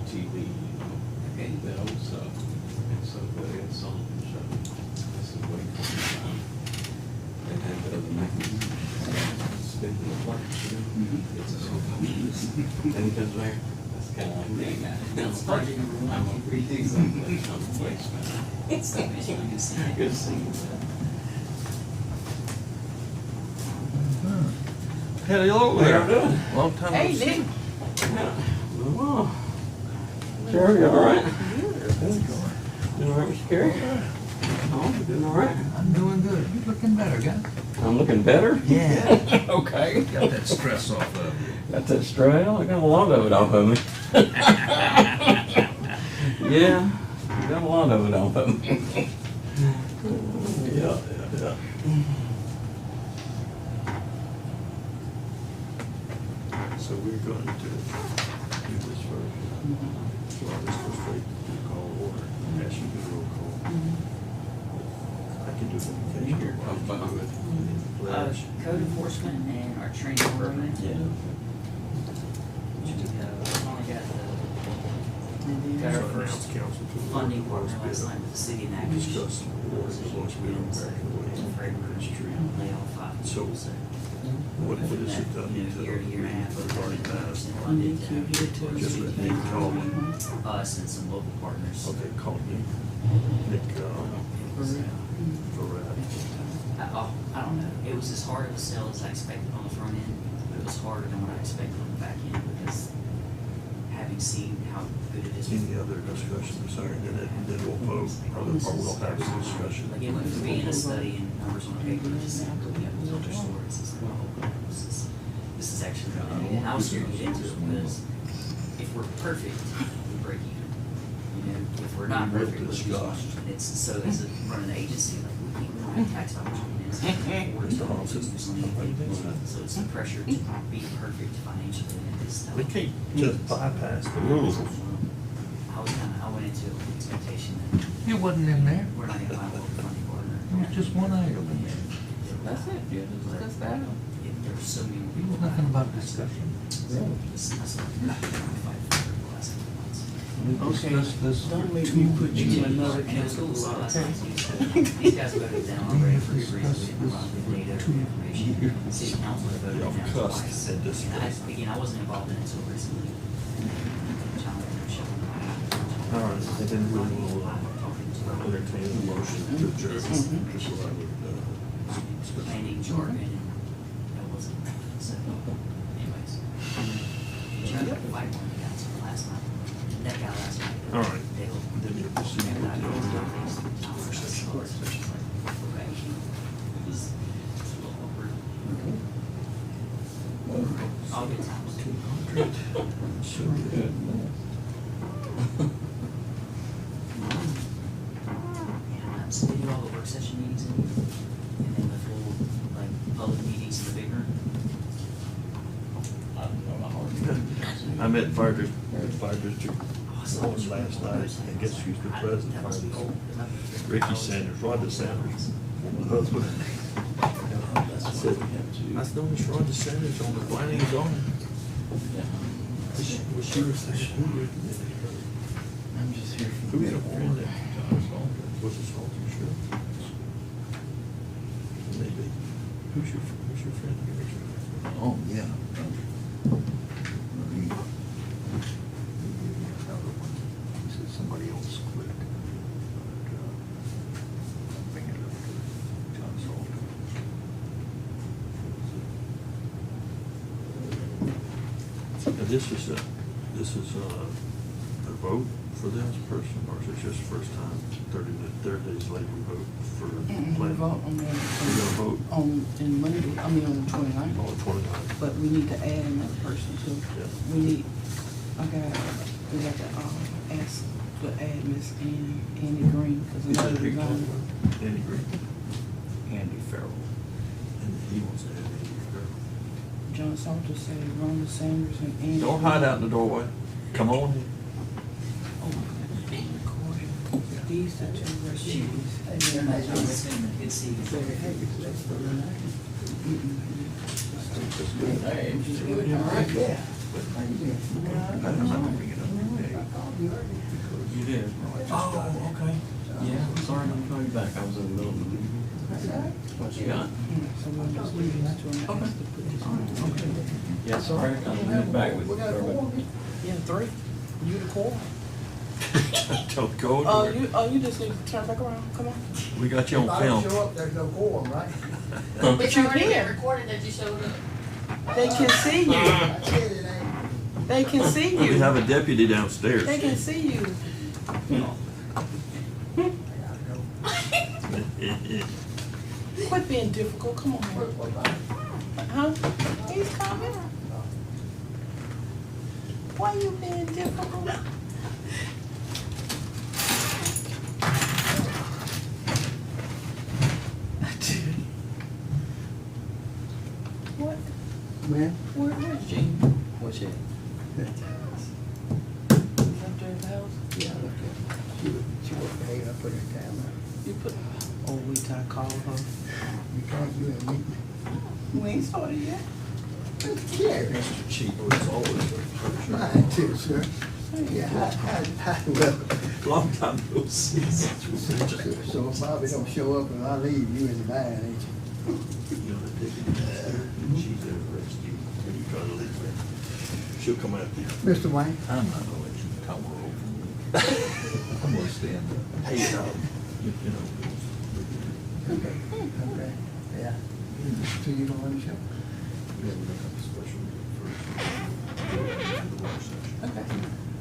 TV, Okay. the old stuff. And so it's on the show. This is way for time. They have the other mechanism. Spinning the plates, you know. It's a then he comes back. That's kind of like me. That's project number one. I'm a pretty something. I'm a policeman. It's the mission you can see. Good seeing that. Hello How there. you doing? Long time no Hey, see. Nick. Oh. Sure, you all right? Good. Doing all right, Mr. Carey? Oh, you doing all right? I'm doing good. You're looking better, guy. I'm looking better? Yeah. Okay. Got that stress off of you. Got that straight? I got a lot of it off of me. Yeah, got a lot of it off of me. Yeah. So we're going to do this first. So I'll just go straight to the call order, ask you to do a roll call. I can do it in case you're. I'm fine with it. Pledge. Code enforcement and our training program. Yeah. We finally got our So first announce council to the funding board partner last night with the city and that. discuss the board results we don't back away. Lay off 5 So people, so. what is it done You know, to? year to year and a half. We've already passed. Funded, Just let me call me. us and some local partners. Okay, call me. Nick, So, Verrat. I don't know, it was as hard of a sell as I expected on the front end, but it was harder than what I expected on the back end, because having seen how good it is. Any other discussion, sorry, then we'll vote, or we'll have a discussion. Like, it went from being a study and numbers on a paper, to just saying, we have to tell their stories, it's like, oh, this is actually really neat. And I was scared to get into it, because if we're perfect, we break even. You know, if we're not We will perfect, we lose money. discuss. And it's, so as a, running an agency, like, we can't have tax dollars coming in, so we can't afford to do anything. So it's the pressure to be perfect financially, and it's. We can't just bypass the rules. I went into it with the expectation that It wasn't in there. we're not gonna find a local funding partner. There was just one item in there. That's it, you discuss that. There's so many There people. was nothing about discussion. This is not fight for the last couple months. We discussed this for Don't make 2 me put you in another Middle school was category. last night, so these guys voted down already for good reason, we didn't provide the data or information. City council had voted Y'all down cussed twice. and discussed. Again, I wasn't involved in it until recently. John, Michelle, All right, and then we will entertain a motion to adjourn. Just so I would, planning jargon, and that wasn't, so anyways. Tried to fight one guy so last night, that guy last night. All right. Dale. Then you'll proceed And I with go the. to so it's just like, okay. It was a little awkward. All good times. So good. Yeah, so we do all the work session meetings and then the full, like, public meetings in the big room. I met fire district one last night, and guess who's the president of fire district? Ricky Sanders, Rhonda Sanders. Husband. I said, I've known this Rhonda Sanders on the planning and zoning. Well, she was saying, who I'm just here for. had a warrant that was assaulting sure? Maybe. Who's your friend? Oh, yeah. He said somebody else quit. But, bring it up to John Salter. And this is a vote for this person, or is it just first time, 30 days later we vote for We planning? vote on We're gonna vote in Monday, I mean on the 29th, on the 29th. but we need to add another person too. Yeah. We need, we got to, ask to add Miss Annie Green, cause Is that another who you're talking resigned. about? Andy Green. Andy Farrell. And he wants to add Andy Green. John Salter said Rhonda Sanders and Annie. Don't hide out in the doorway. Come on in. Oh, being recorded. These are two resumes. It's been good seeing you. Hey, all right, yeah. I don't know, bring it up. You did? Oh, okay. Yeah, sorry, I'm calling you back. I was in the middle of the. What you got? So we'll just leave that to him. Okay. Yeah, sorry, I got to back with you. Yeah, 3. You the core. Don't go Oh, anywhere. you just need to turn back around. Come on. We got you If on I don't film. show up, there's no quorum, right? But It's you already been can. recorded that you showed up. They can see you. I said it ain't. They can see We you. have a deputy downstairs. They can see you. I gotta go. Quit being difficult. Come on. What about it? Huh? He's coming. Why you being difficult? What? Man, Where's Gene? What's it? He's up there at the house. yeah, look at, she wasn't paying, I put her down there. You put. Oh, we time to call her. You can't, you ain't meeting. We ain't started yet. Yeah, Mr. Chief was always a mine too, sir. Yeah, well, long time no see. so if Bobby don't show up and I leave, you in the van, ain't you? You know, the deputy downstairs, she's there to rescue. When you try to leave her, she'll come out there. Mr. Wayne? I'm not gonna let you come over. I'm gonna stand up. Hey, you know. Okay, okay, yeah. So you don't want to show? Yeah, we're gonna have a special meeting first. The work session. Okay.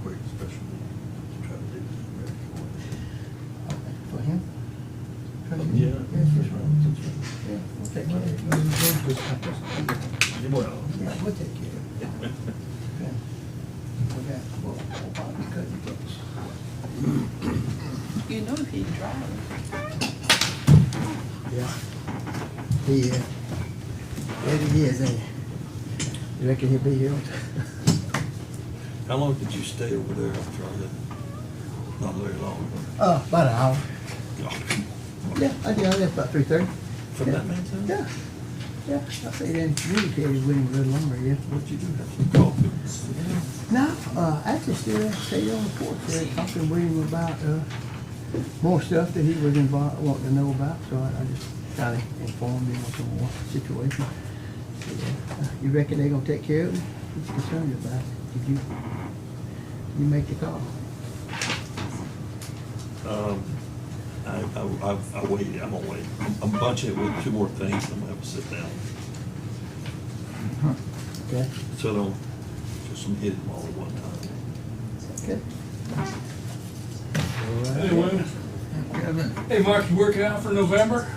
Quick special meeting to try to do this ready for Okay, for him? Yeah. Yes, that's right. Yeah, we'll take care of it. Well. Yeah, we'll take care of it. Yeah. Okay, well, Bobby cut you close. You know if he driving. Yeah. He, there he is, ain't he? You reckon he'll be here? How long did you stay over there, Charlie? Not very long. About an hour. Oh, Yeah, I left about 3:30. From that man's house? Yeah, yeah, I stayed in, communicated with him a little longer, yeah. What'd you do, have some coffee? No, I just stayed on the porch there, talking with him about, more stuff that he was involved, wanting to know about, so I just kind of informed him of some more situation. So, you reckon they gonna take care of him? He's concerned about it. Did you make the call? I waited, I'm gonna wait. I'm bunching it with two more things, I'm gonna have to sit down. Okay, So don't, just hit them all at one time. okay. Hey, William. Hey, Mark, you working out for November?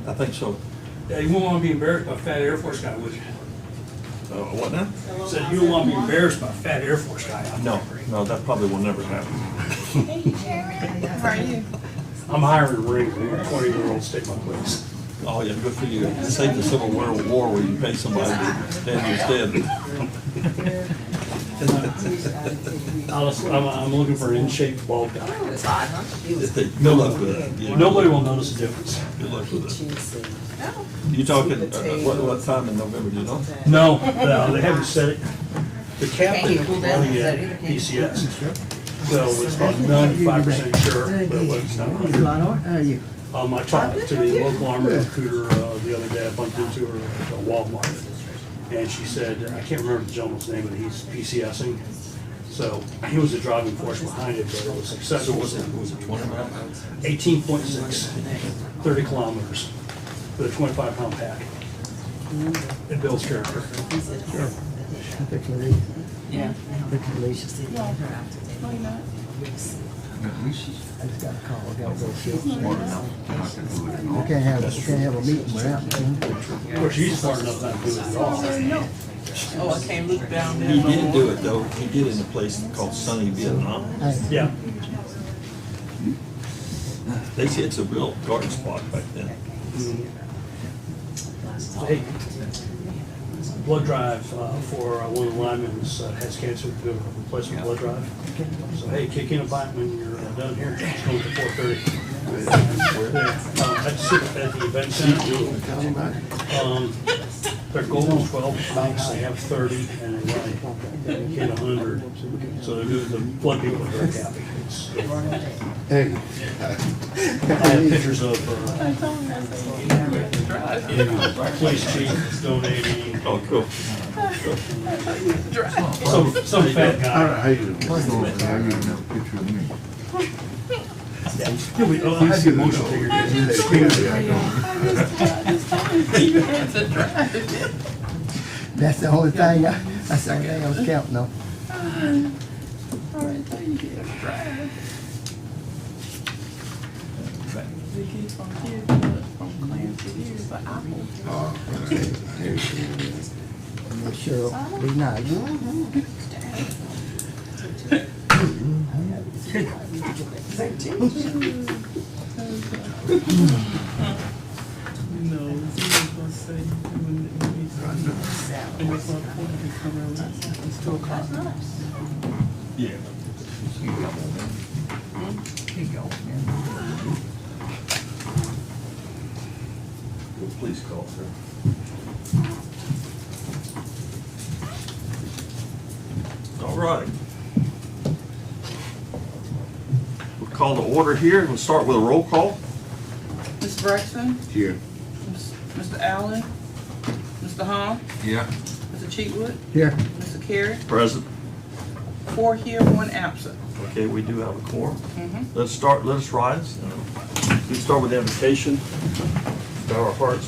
I think so. Yeah, you won't want to be embarrassed by a fat Air Force guy, would you? What now? Said you don't want to be embarrassed by a fat Air Force guy out No, there. no, that probably will never happen. Hey, Sharon. How are you? I'm hiring a Marine, 20-year-olds take my place. Oh, yeah, good for you. Save the Civil War where you pay somebody to stand instead. I'm looking for an in-shape bald guy. Good luck with that. Yeah. Nobody will notice the difference. Good luck with that. You talking, what time in November, do you know? No, they haven't said it. The captain is running at PCS. So it's about 95% sure, but it's not. How are you? I talked to the local army recruiter the other day. I bumped into her at Walmart. And she said, I can't remember the gentleman's name, but he's PCSing. So he was the driving force behind it, but it was So successful. was it 20 miles? 18.6, 30 kilometers with a 25-pound pack. It builds character. I think you leave. Yeah. I think you leave. No, you're not. I just got a call, I gotta go see. Smart enough not to do it at You all. can't have a meeting without me. Of course, he's smart enough not to do it at all. Oh, I can't look down there. He no did more. do it though. He did it in a place called Sunny Vietnam. Yeah. They said it's a real garden spot back then. Hey, blood drive for one of the linemen has cancer, do a replacement blood drive. So hey, kick in a bite when you're done here. It's going to 4:30. I sit at the event center. Their goal is 12 banks, they have 30, and they want to hit 100. So the flood people are very happy. Hey. I have pictures of police chief donating, Oh, cool. some fat guy. How you doing? How you doing? Have a picture of me? Yeah, I have the motion figure. That's the only thing, that's the only thing I was counting on. All right, thank you. They keep from kids, from clans to years, but Apple. Make sure, be nice. No, someone's gonna say, when he's and it's on point, he's coming around, it's 2 o'clock. Yeah. Please call, sir. All right. We'll call the order here. We'll start with a roll call. Mr. Braxton, Here. Mr. Allen, Mr. Hahn, Yeah. Mr. Cheatwood, Here. Mr. Carey, Present. 4 here, 1 absent. Okay, we do have a quorum. Mhm. Let us rise. We start with the invocation. Bow our hearts.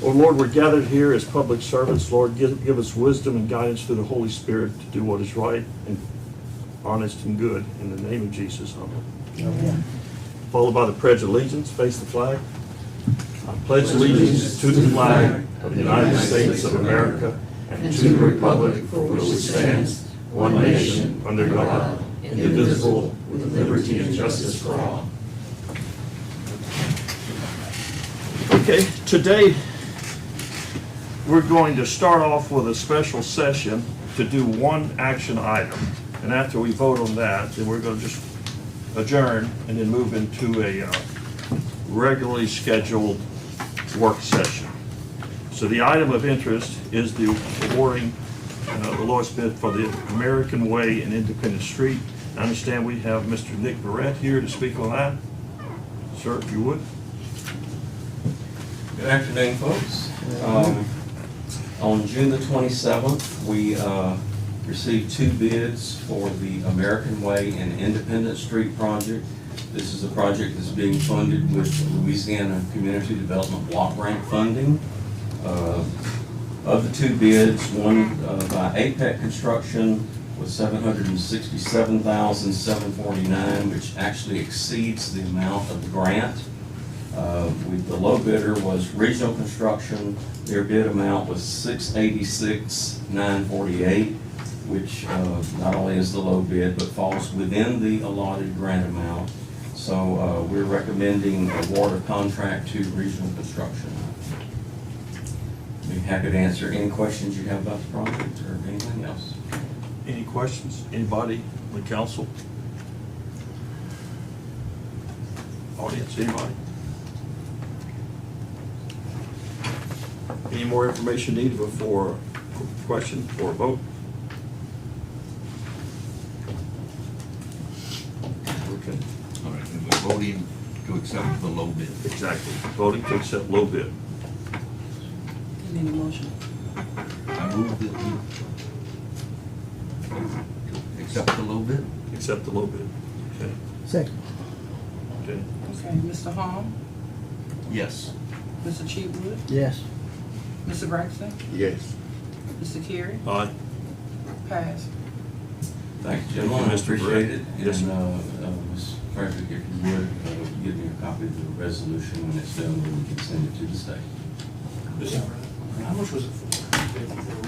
Oh Lord, we're gathered here as public servants. Lord, give us wisdom and guidance through the Holy Spirit to do what is right and honest and good. In the name of Jesus, amen. Followed by the Pledge of Allegiance. Face the flag. I pledge allegiance to the flag of the United States of America and to the republic for which it stands, one nation, under God, indivisible, with liberty and justice for all. Okay, today we're going to start off with a special session to do one action item. And after we vote on that, then we're going to just adjourn and then move into a regularly scheduled work session. So the item of interest is the awarding the lowest bid for the American Way and Independent Street. I understand we have Mr. Nick Barrett here to speak on that. Sir, if you would. Good afternoon, folks. On June the 27th, we received 2 bids for the American Way and Independent Street project. This is a project that's being funded with Louisiana Community Development Block Grant funding. Of the 2 bids, one by APEC Construction was $767,749, which actually exceeds the amount of the grant. The low bidder was Regional Construction. Their bid amount was $686,948, which not only is the low bid, but falls within the allotted grant amount. So we're recommending award of contract to Regional Construction. Be happy to answer any questions you have about the project or anything else. Any questions? Anybody on the council? Audience, anybody? Any more information needed before a question or a vote? Okay, All right, and we're voting to accept the low bid. exactly. Voting to accept low bid. Need a motion. I move that we accept the low bid. Accept the low bid. Okay, Second. okay. Okay, Mr. Hahn, Yes. Mr. Cheatwood, Yes. Mr. Braxton, Yes. Mr. Carey, Aye. pass. Thank you, gentlemen. I Mr. appreciate it. Yes, And sir. Ms. Frederick, if you would, give me a copy of the resolution when it's done, then we can send it to the state. How much was it for?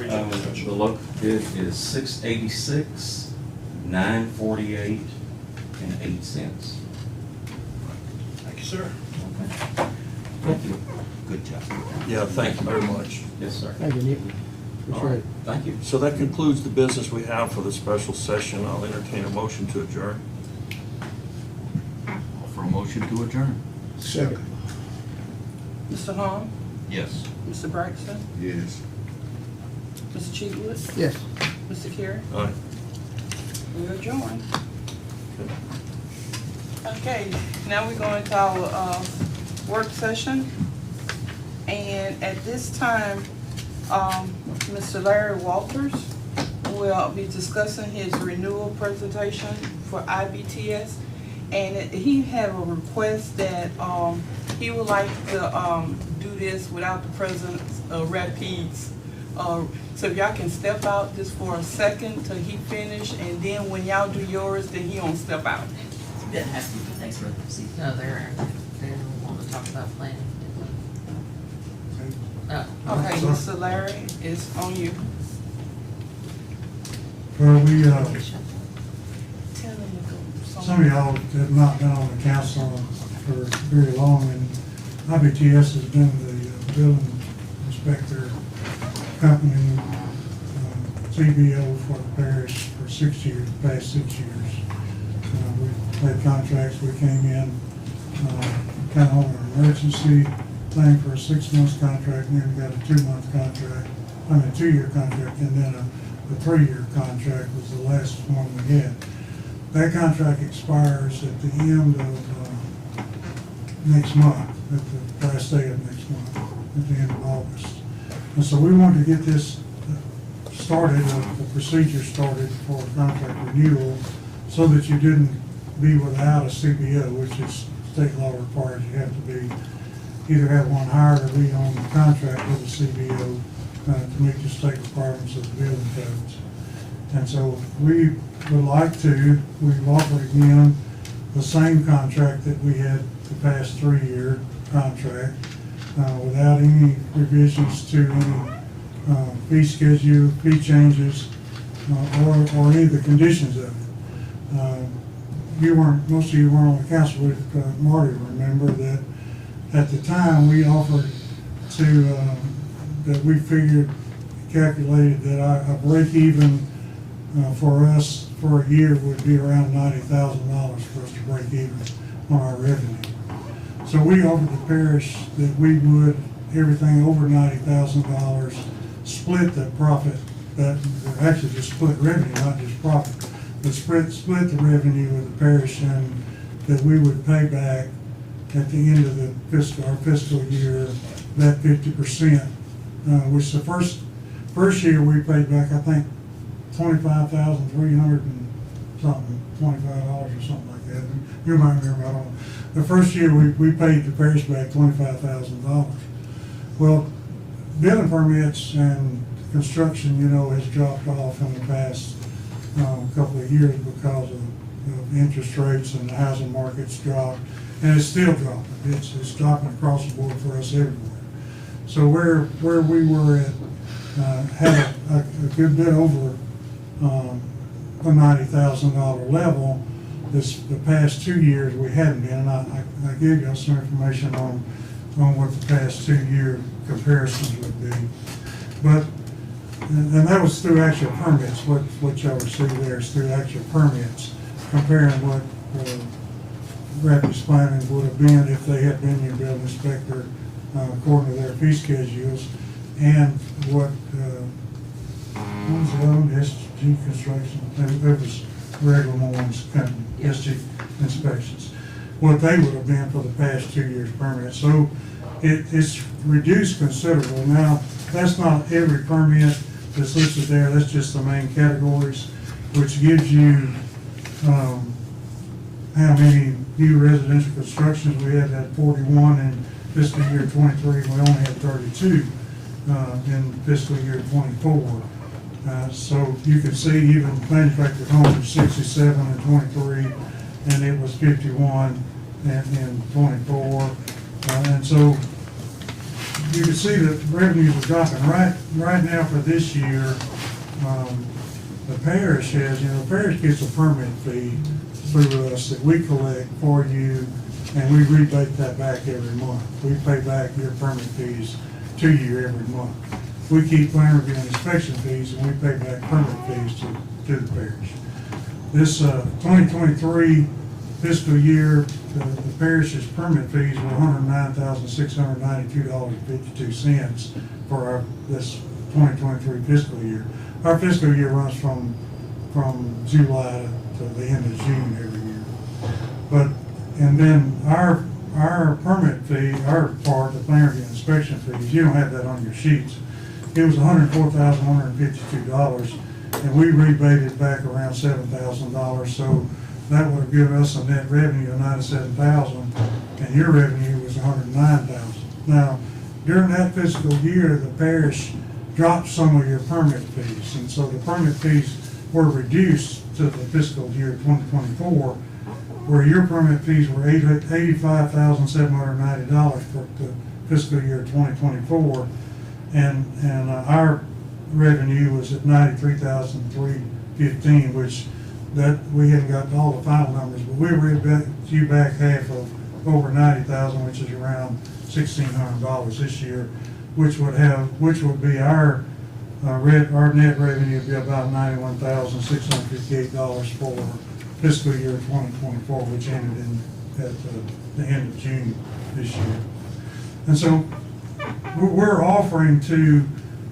Regional The Construction? low bid is $686,948.08. Thank you, sir. Thank you. Good job. Yeah, thank you very much. Yes, sir. Thank you, Nick. All Appreciate right, it. thank you. So that concludes the business we have for the special session. I'll entertain a motion to adjourn. For a motion to adjourn. Second. Mr. Hahn, Yes. Mr. Braxton, Yes. Mr. Cheatwood, Yes. Mr. Carey. All right. We adjourn. Okay, now we're going to our work session. And at this time, Mr. Larry Walters will be discussing his renewal presentation for IBTS. And he have a request that he would like to do this without the presence of Rapides. So if y'all can step out just for a second till he finish, and then when y'all do yours, then he won't step out. You didn't have to, but thanks for the seat. No, they're wanting to talk about planning. Oh, Okay, Mr. Larry, it's on you. Well, we, Tell him to go. some of y'all have not been on the council for very long, and IBTS has been the building inspector company, TBO for the parish for 6 years, the past 6 years. We had contracts, we came in, kind of on an emergency thing for a 6 month contract, and then we got a 2 month contract, I mean, a 2 year contract, and then a 3 year contract was the last one we had. That contract expires at the end of next month, at the last day of next month, at the end of August. And so we wanted to get this started, the procedure started for contract renewal, so that you didn't be without a CBO, which is state law requires you have to be, either have one hired or be on the contract with a CBO to meet the state requirements of the building codes. And so we would like to, we've offered again the same contract that we had the past 3 year contract, without any revisions to any fee schedule, fee changes, or any of the conditions of it. Most of you weren't on the council with Marty, remember that at the time we offered to, that we figured, calculated that a break even for us for a year would be around $90,000 for us to break even on our revenue. So we offered the parish that we would, everything over $90,000, split the profit, that actually just split revenue, not just profit, but split the revenue with the parish, and that we would pay back at the end of our fiscal year, that 50%, which the first year we paid back, I think, $25,300 and something, $25 or something like that. You might remember, I don't know. The first year we paid the parish back $25,000. Well, building permits and construction, has dropped off in the past couple of years because of interest rates, and the housing market's dropped, and it's still dropping. It's dropping across the board for us everywhere. So where we were at, had a good bit over the $90,000 level. The past 2 years we hadn't been, and I gave you some information on what the past 2 year comparisons would be. But, and that was through actual permits, what y'all see there is through actual permits, comparing what Rapids Planning would have been if they had been your building inspector according to their fee schedules, and what was the own SG Construction, it was regular Moynihan's company, SG Inspections, what they would have been for the past 2 years permit. So it's reduced considerably. Now, that's not every permit that's listed there, that's just the main categories, which gives you how many new residential constructions. We had 41 in fiscal year 23, we only had 32 in fiscal year 24. So you can see even manufactured homes was 67 in 23, and it was 51 in 24. And so you can see that revenues are dropping. Right now for this year, the parish has, the parish gets a permit fee through us that we collect for you, and we rebate that back every month. We pay back your permit fees to you every month. We keep plan review and inspection fees, and we pay back permit fees to the parish. This 2023 fiscal year, the parish's permit fees were $109,692.52 for this 2023 fiscal year. Our fiscal year runs from July to the end of June every year. But, and then our permit fee, our part, the plan review inspection fees, you don't have that on your sheets. It was $104,152, and we rebated back around $7,000, so that would have given us a net revenue of $97,000, and your revenue was $109,000. Now, during that fiscal year, the parish dropped some of your permit fees, and so the permit fees were reduced to the fiscal year 2024, where your permit fees were $85,790 for the fiscal year 2024, and our revenue was at $93,315, which that we hadn't got all the final numbers, but we were you back half of over $90,000, which is around $1,600 this year, which would be our net revenue would be about $91,658 for fiscal year 2024, which ended at the end of June this year. And so we're offering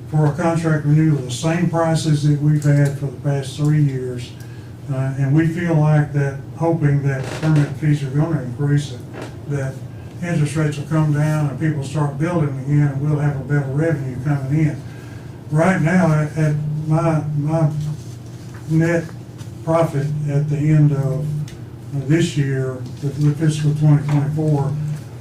for a contract renewal the same prices that we've had for the past 3 years. And we feel like that, hoping that permit fees are going to increase, that interest rates will come down and people start building again, and we'll have a better revenue coming in. Right now, at my net profit at the end of this year, the fiscal 2024,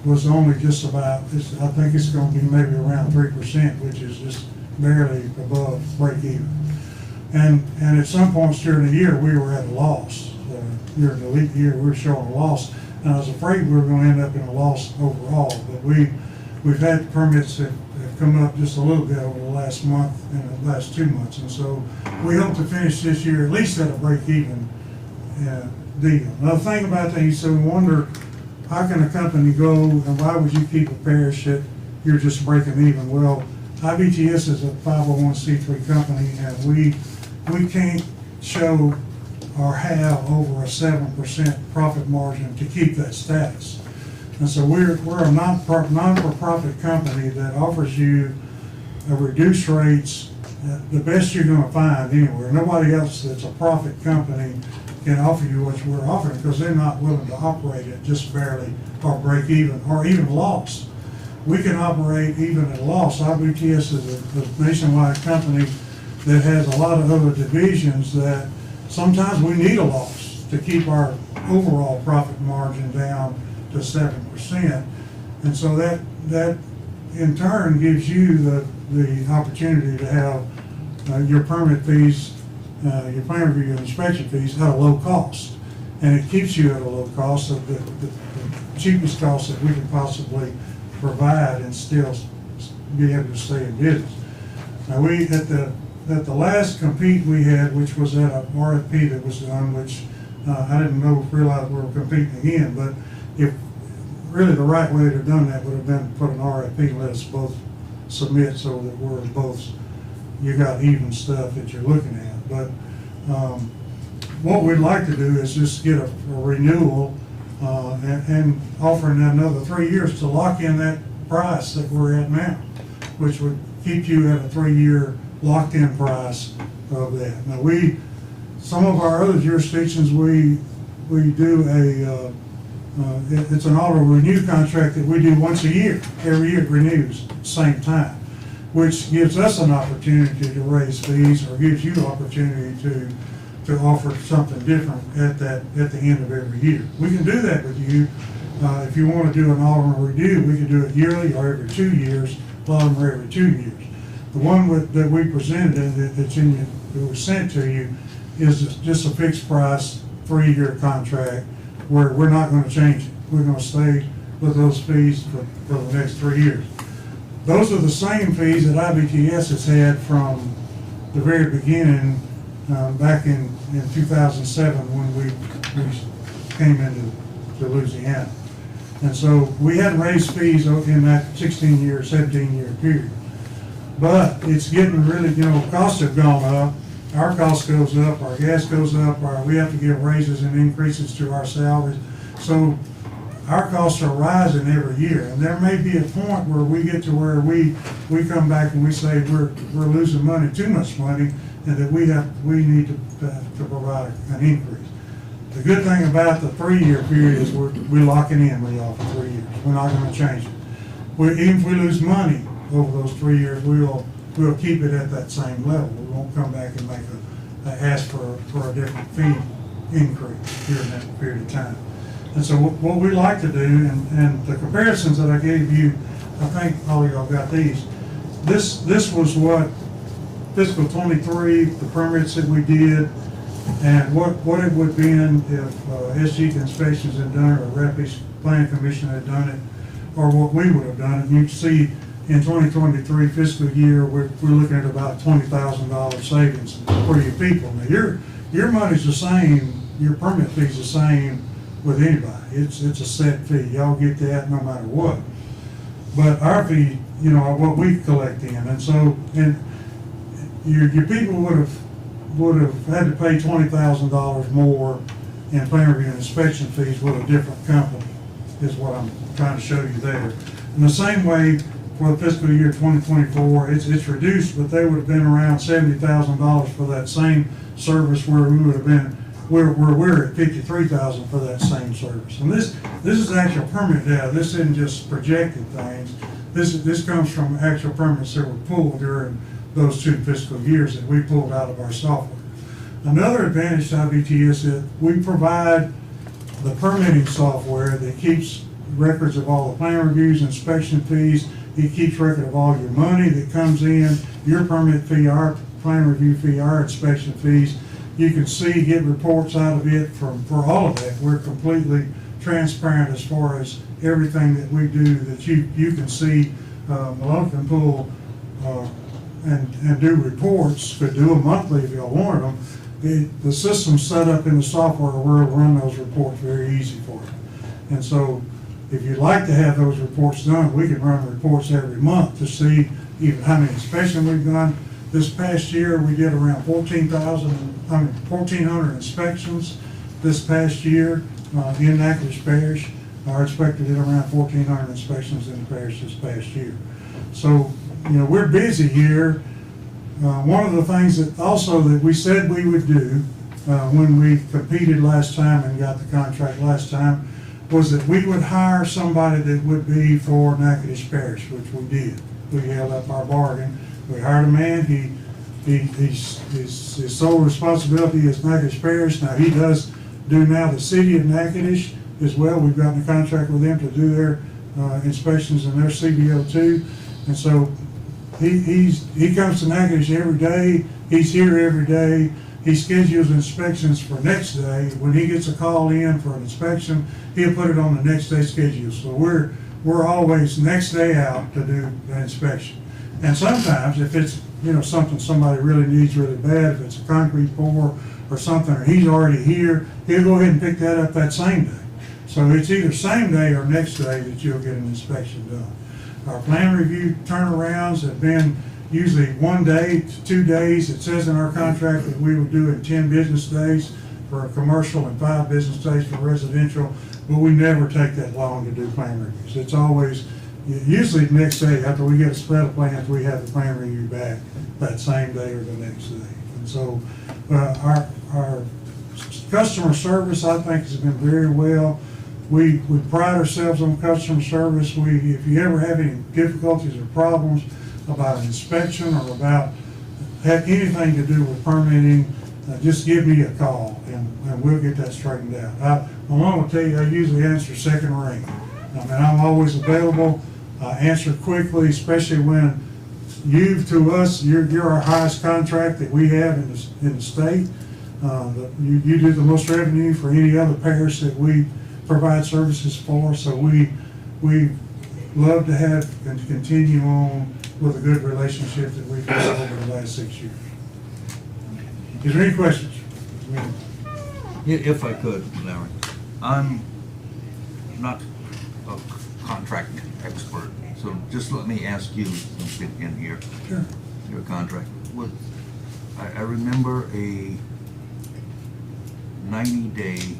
was only just about, I think it's going to be maybe around 3%, which is just barely above break even. And at some points during the year, we were at a loss. During the leap year, we were showing a loss. And I was afraid we were going to end up in a loss overall. But we've had permits that have come up just a little bit over the last month and the last 2 months. And so we hope to finish this year at least at a break-even deal. Another thing about that, so we wonder, how can a company go, and why would you keep a parish that you're just breaking even? Well, IBTS is a 501c3 company, and we can't show or have over a 7% profit margin to keep that status. And so we're a non-for-profit company that offers you a reduced rates, the best you're going to find anywhere. Nobody else that's a profit company can offer you what we're offering, because they're not willing to operate at just barely or break even or even loss. We can operate even at a loss. IBTS is a nationwide company that has a lot of other divisions that sometimes we need a loss to keep our overall profit margin down to 7%. And so that in turn gives you the opportunity to have your permit fees, your plan review and inspection fees at a low cost. And it keeps you at a low cost, of the cheapest cost that we can possibly provide and still be able to stay in business. Now at the last compete we had, which was at a RFP that was done, which I didn't realize we were competing again, but if really the right way to have done that would have been to put an RFP and let us both submit, so that we're both, you got even stuff that you're looking at. But what we'd like to do is just get a renewal and offering another 3 years to lock in that price that we're at now, which would keep you at a 3-year locked-in price of that. Now some of our other jurisdictions, we do it's an auto renew contract that we do once a year. Every year it renews same time, which gives us an opportunity to raise fees, or gives you an opportunity to offer something different at the end of every year. We can do that with you. If you want to do an auto renew, we can do it yearly or every 2 years. A lot of them are every 2 years. The one that we presented and that was sent to you is just a fixed price 3-year contract where we're not going to change it. We're going to stay with those fees for the next 3 years. Those are the same fees that IBTS has had from the very beginning, back in 2007 when we came into Louisiana. And so we hadn't raised fees in that 16-year, 17-year period. But it's getting really, costs have gone up. Our cost goes up, our gas goes up, we have to give raises and increases to our salaries. So our costs are rising every year, and there may be a point where we get to where we come back and we say we're losing money, too much money, and that we need to provide an increase. The good thing about the 3-year period is we're locking in with y'all for 3 years. We're not gonna change it. Even if we lose money over those 3 years, we'll keep it at that same level. We won't come back and ask for a different fee increase during that period of time. And so what we like to do, and the comparisons that I gave you, I think all of y'all got these. This was what fiscal '23, the permits that we did, and what it would have been if SG Inspections had done it, or Rapids Planning Commission had done it, or what we would have done. And you can see in 2023 fiscal year, we're looking at about $20,000 savings for your people. Now your money's the same, your permit fee's the same with anybody. It's a set fee. Y'all get that no matter what. But our fee, are what we collect in, and so your people would have had to pay $20,000 more in plan review and inspection fees with a different company, is what I'm trying to show you there. In the same way, for the fiscal year 2024, it's reduced, but they would have been around $70,000 for that same service, where we would have been, where we're at $53,000 for that same service. And this is actual permit data. This isn't just projected things. This comes from actual permits that were pulled during those 2 fiscal years that we pulled out of our software. Another advantage to IVT is that we provide the permitting software that keeps records of all the plan reviews, inspection fees. It keeps record of all your money that comes in, your permit fee, our plan review fee, our inspection fees. You can see, get reports out of it for all of that. We're completely transparent as far as everything that we do, that you can see. Malone can pull and do reports, could do them monthly if y'all wanted them. The system's set up in the software where we'll run those reports very easy for you. And so if you'd like to have those reports done, we can run reports every month to see even how many inspections we've done. This past year, we did around 1,400 inspections this past year in Natchitoches Parish. Our inspector did around 1,400 inspections in the parish this past year. So, we're busy here. One of the things that we said we would do when we competed last time and got the contract last time was that we would hire somebody that would be for Natchitoches Parish, which we did. We held up our bargain. We hired a man. His sole responsibility is Natchitoches Parish. Now, he does do now the city of Natchitoches as well. We've gotten a contract with them to do their inspections in their CBO too. And so he comes to Natchitoches every day. He's here every day. He schedules inspections for next day. When he gets a call in for an inspection, he'll put it on the next day schedule. So we're always next day out to do the inspection. And sometimes if it's something somebody really needs really bad, if it's a concrete pour or something, or he's already here, he'll go ahead and pick that up that same day. So it's either same day or next day that you'll get an inspection done. Our plan review turnarounds have been usually 1 day to 2 days. It says in our contract that we will do it 10 business days for a commercial and 5 business days for residential, but we never take that long to do plan reviews. It's always, usually the next day after we get a spread of plans, we have the plan review back that same day or the next day. And so our customer service, I think, has been very well. We pride ourselves on customer service. If you ever have any difficulties or problems about an inspection or about have anything to do with permitting, just give me a call and we'll get that straightened out. I'm going to tell you, I usually answer second ring. I mean, I'm always available. I answer quickly, especially when you're our highest contract that we have in the state. You do the most revenue for any other parish that we provide services for. So we love to have and to continue on with a good relationship that we've had over the last 6 years. Is there any questions? If I could, Larry, I'm not a contract expert, so just let me ask you to fit in here. Sure. Your contract. I remember a 90-day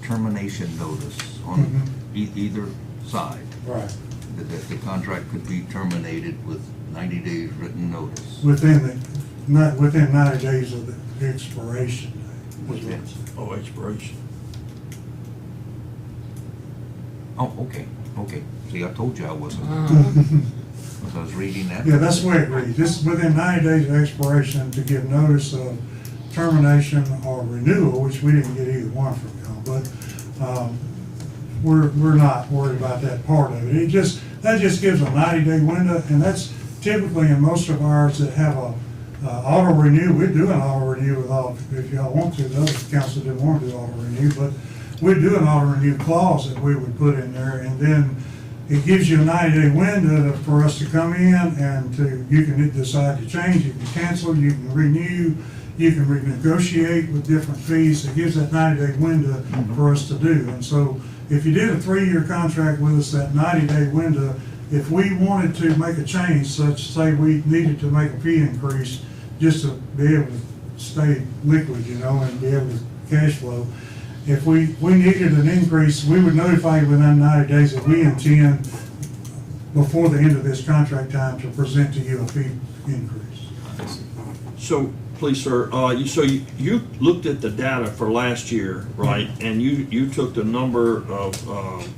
termination notice on Mhm. either side. Right. That the contract could be terminated with 90 days written notice. Within 90 days of the expiration date. is what it says. Oh, expiration. Oh, okay. See, I told you I wasn't, I was reading that. Yeah, that's the way it reads. This is within 90 days of expiration to give notice of termination or renewal, which we didn't get either one from y'all, but we're not worried about that part of it. That just gives a 90-day window, and that's typically in most of ours that have a auto renew. We do an auto renew with all, if y'all want to, the other council didn't want to do auto renew, but we do an auto renew clause that we would put in there, and then it gives you a 90-day window for us to come in and you can decide to change, you can cancel, you can renew, you can renegotiate with different fees. It gives that 90-day window for us to do. And so if you did a 3-year contract with us, that 90-day window, if we wanted to make a change, such say we needed to make a fee increase just to be able to stay liquid, and be able to cash flow, if we needed an increase, we would notify you within 90 days that we intend, before the end of this contract time, to present to you a fee increase. So, please, sir, you looked at the data for last year, right? And you took the number of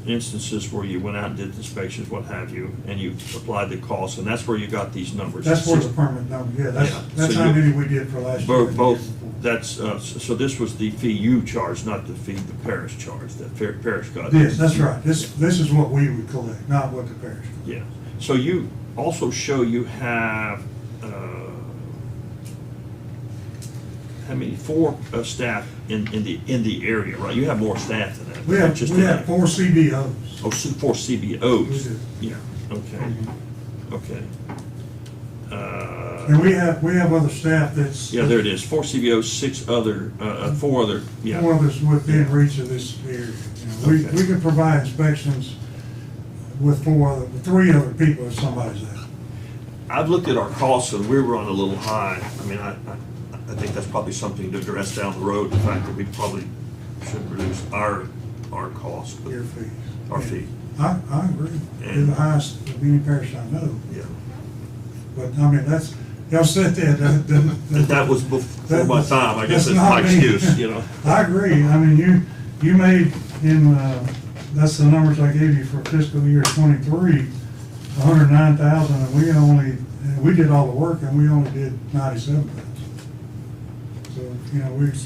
instances where you went out and did inspections, what have you, and you applied the cost, and that's where you got these numbers. That's where the permit number, yeah, that's So how many we did for last year. Both, that's, so this was the fee you charged, not the fee the parish charged, that parish got. Yes, that's right. This is what we would collect, not what the parish. Yeah. So you also show you have, how many, 4 staff in the area, right? You have more staff than that. We not have just 4 CBOs. Oh, 4 CBOs. We do. Yeah, okay, okay. And we have other staff that's. Yeah, there it is, 4 CBOs, 6 other, 4 other, yeah. 4 others within reach of this area. We Okay. can provide inspections with 3 other people if somebody's there. I've looked at our costs and we're running a little high. I mean, I think that's probably something to address down the road, the fact that we probably should reduce our cost. but- Your fees. Our fee, I agree. They're the highest of any parish I know. yeah. But, I mean, y'all said that. That was before my time, I guess That's that's my not me. excuse, I agree. I mean, you made that's the numbers I gave you for fiscal year '23, 109,000, and we did all the work and we only did 97,000. So,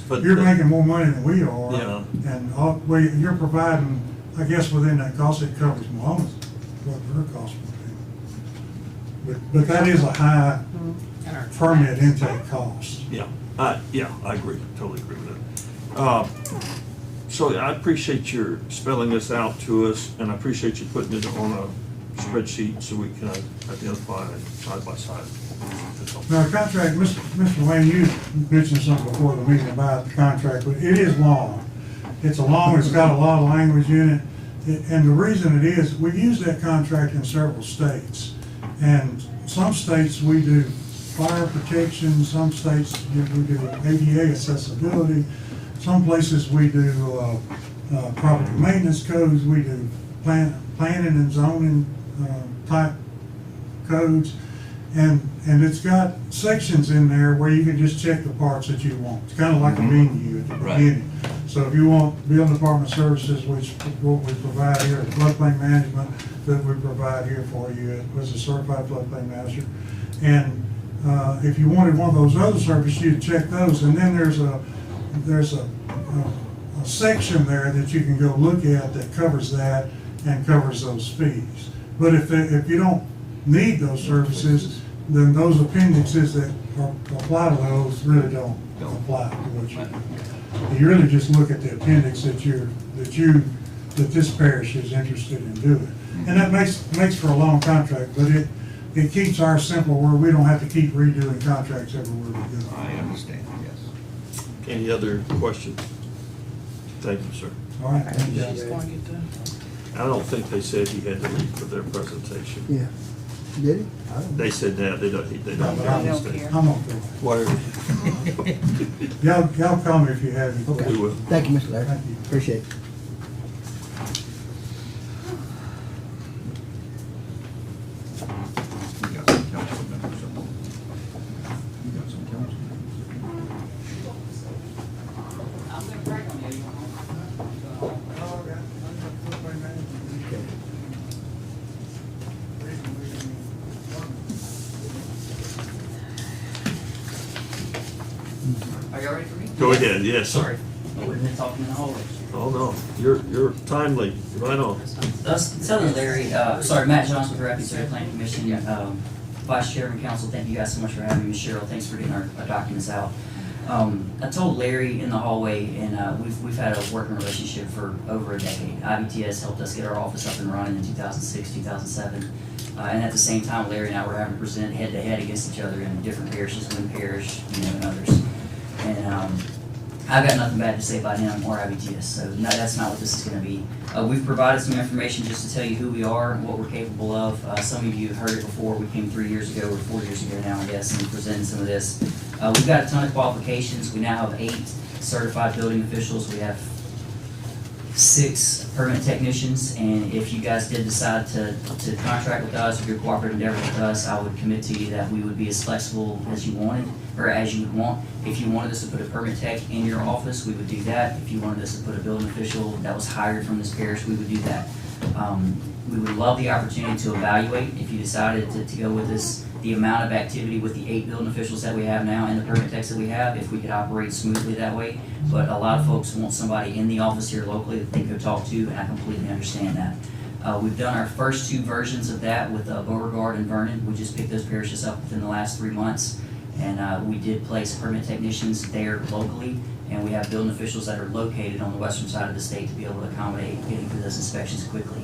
But you're the- making more money than we are. Yeah. And you're providing, I guess within that cost, it covers Moana's, what her cost would be. But that is a high And our permit intake cost. Yeah, I agree, totally agree with that. So I appreciate your spelling this out to us, and I appreciate you putting it on a spreadsheet so we can identify it side by side. That's all. Now, the contract, Mr. Wayne, you mentioned something before the meeting about the contract, but it is long. It's got a lot of language in it. And the reason it is, we use that contract in several states. And some states we do fire protection, some states we do ADA accessibility, some places we do property maintenance codes, we do planning and zoning type codes. And it's got sections in there where you can just check the parts that you want. It's kind of like a menu at the Right. beginning. So if you want building department services, which what we provide here, floodplain management that we provide here for you as a certified floodplain manager. And if you wanted one of those other services, you'd check those. And then there's a section there that you can go look at that covers that and covers those fees. But if you don't need those services, then those appendixes that apply to those really don't apply to what you do. You really just look at the appendix that this parish is interested in doing. And that makes for a long contract, but it keeps ours simple where we don't have to keep redoing contracts everywhere we go. I understand, yes. Any other questions? Thank you, sir. All right. She's going to get done. I don't think they said he had to leave for their presentation. Yeah. Did he? I don't know. They said that, they don't But care. don't care. I'm okay. Whatever. Y'all call me if you have any Okay. questions. We will. Thank you, Mr. Larry. Thank you. Appreciate it. You got some council members up. You got some council members. I'm gonna brag on you. Okay. Are y'all ready for me? Go ahead, yes. Sorry. I wouldn't have been talking in the hallway. Oh, no, you're timely, right on. Telling Larry, sorry, Matt Johnson with Rapid City Planning Commission, Vice Chairman Council, thank you guys so much for having me. Cheryl, thanks for getting our documents out. I told Larry in the hallway, and we've had a working relationship for over a decade. IBTS helped us get our office up and running in 2006, 2007. And at the same time, Larry and I were having to present head-to-head against each other in different parishes, Wynn Parish, and others. And I've got nothing bad to say about him or IBTS, so no, that's not what this is going to be. We've provided some information just to tell you who we are and what we're capable of. Some of you heard it before. We came 3 years ago or 4 years ago now, I guess, and presented some of this. We've got a ton of qualifications. We now have 8 certified building officials. We have 6 permit technicians, and if you guys did decide to contract with us or do a cooperative endeavor with us, I would commit to you that we would be as flexible as you wanted, or as you would want. If you wanted us to put a permit tech in your office, we would do that. If you wanted us to put a building official that was hired from this parish, we would do that. We would love the opportunity to evaluate, if you decided to go with this, the amount of activity with the 8 building officials that we have now and the permit techs that we have, if we could operate smoothly that way. But a lot of folks want somebody in the office here locally that they could talk to, and I completely understand that. We've done our first 2 versions of that with Beauregard and Vernon. We just picked those parishes up within the last 3 months. And we did place permit technicians there locally, and we have building officials that are located on the western side of the state to be able to accommodate getting through those inspections quickly.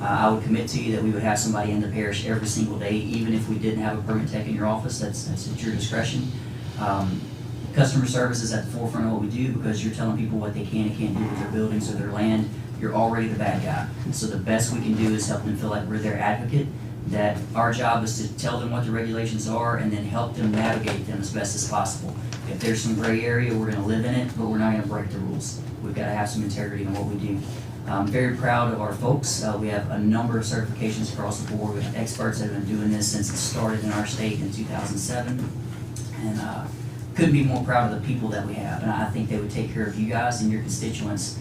I would commit to you that we would have somebody in the parish every single day, even if we didn't have a permit tech in your office. That's at your discretion. Customer service is at the forefront of what we do, because you're telling people what they can and can't do with their buildings or their land. You're already the bad guy. So the best we can do is help them feel like we're their advocate, that our job is to tell them what the regulations are and then help them navigate them as best as possible. If there's some gray area, we're gonna live in it, but we're not gonna break the rules. We've gotta have some integrity in what we do. I'm very proud of our folks. We have a number of certifications across the board. We have experts that have been doing this since it started in our state in 2007. And couldn't be more proud of the people that we have. And I think they would take care of you guys and your constituents.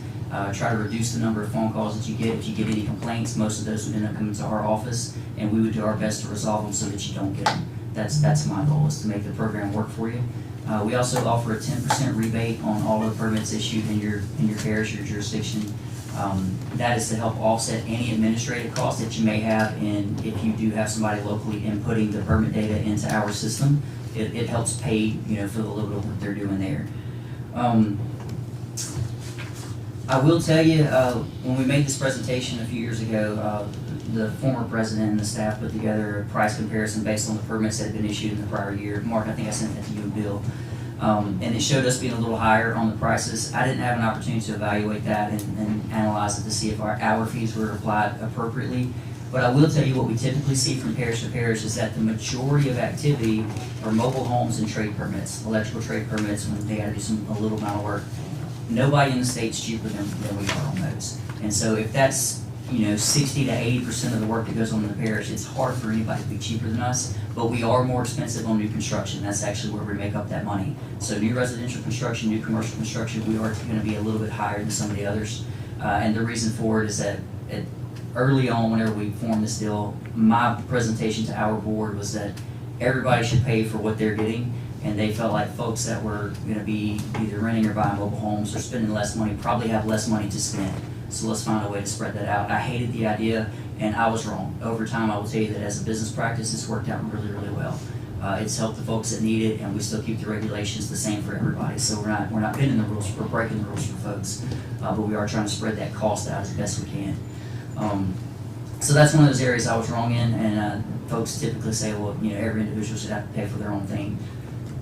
Try to reduce the number of phone calls that you get. If you get any complaints, most of those would end up coming to our office, and we would do our best to resolve them so that you don't get them. That's my goal, is to make the program work for you. We also offer a 10% rebate on all of the permits issued in your parish, your jurisdiction. That is to help offset any administrative costs that you may have if you do have somebody locally inputting the permit data into our system. It helps pay, for the little bit of work they're doing there. I will tell you, when we made this presentation a few years ago, the former president and the staff put together a price comparison based on the permits that had been issued in the prior year. Mark, I think I sent that to you and Bill. And it showed us being a little higher on the prices. I didn't have an opportunity to evaluate that and analyze it to see if our fees were applied appropriately. But I will tell you what we typically see from parish to parish is that the majority of activity are mobile homes and trade permits, electrical trade permits, when they gotta do a little amount of work. Nobody in the state's cheaper than we are on those. And so if that's 60 to 80% of the work that goes on in the parish, it's hard for anybody to be cheaper than us, but we are more expensive on new construction. That's actually where we make up that money. So new residential construction, new commercial construction, we are gonna be a little bit higher than some of the others. And the reason for it is that early on, whenever we formed this deal, my presentation to our board was that everybody should pay for what they're getting, and they felt like folks that were gonna be either renting or buying mobile homes or spending less money probably have less money to spend. So let's find a way to spread that out. I hated the idea, and I was wrong. Over time, I will tell you that as a business practice, it's worked out really, really well. It's helped the folks that need it, and we still keep the regulations the same for everybody. So we're not bending the rules, we're breaking the rules for folks, but we are trying to spread that cost out as best we can. So that's one of those areas I was wrong in, and folks typically say, well, every individual should have to pay for their own thing.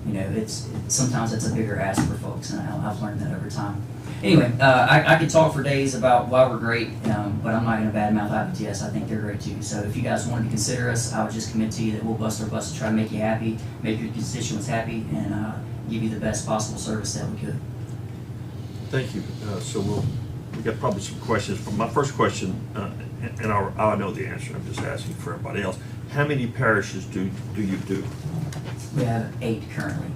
You know, sometimes it's a bigger ask for folks, and I've learned that over time. Anyway, I could talk for days about why we're great, but I'm not gonna badmouth IPTS. I think they're great too. So if you guys wanted to consider us, I would just commit to you that we'll bust our butts to try to make you happy, make your constituents happy, and give you the best possible service that we could. Thank you. So we got probably some questions. But my first question, and I know the answer, I'm just asking for everybody else. How many parishes do you do? We have 8 currently.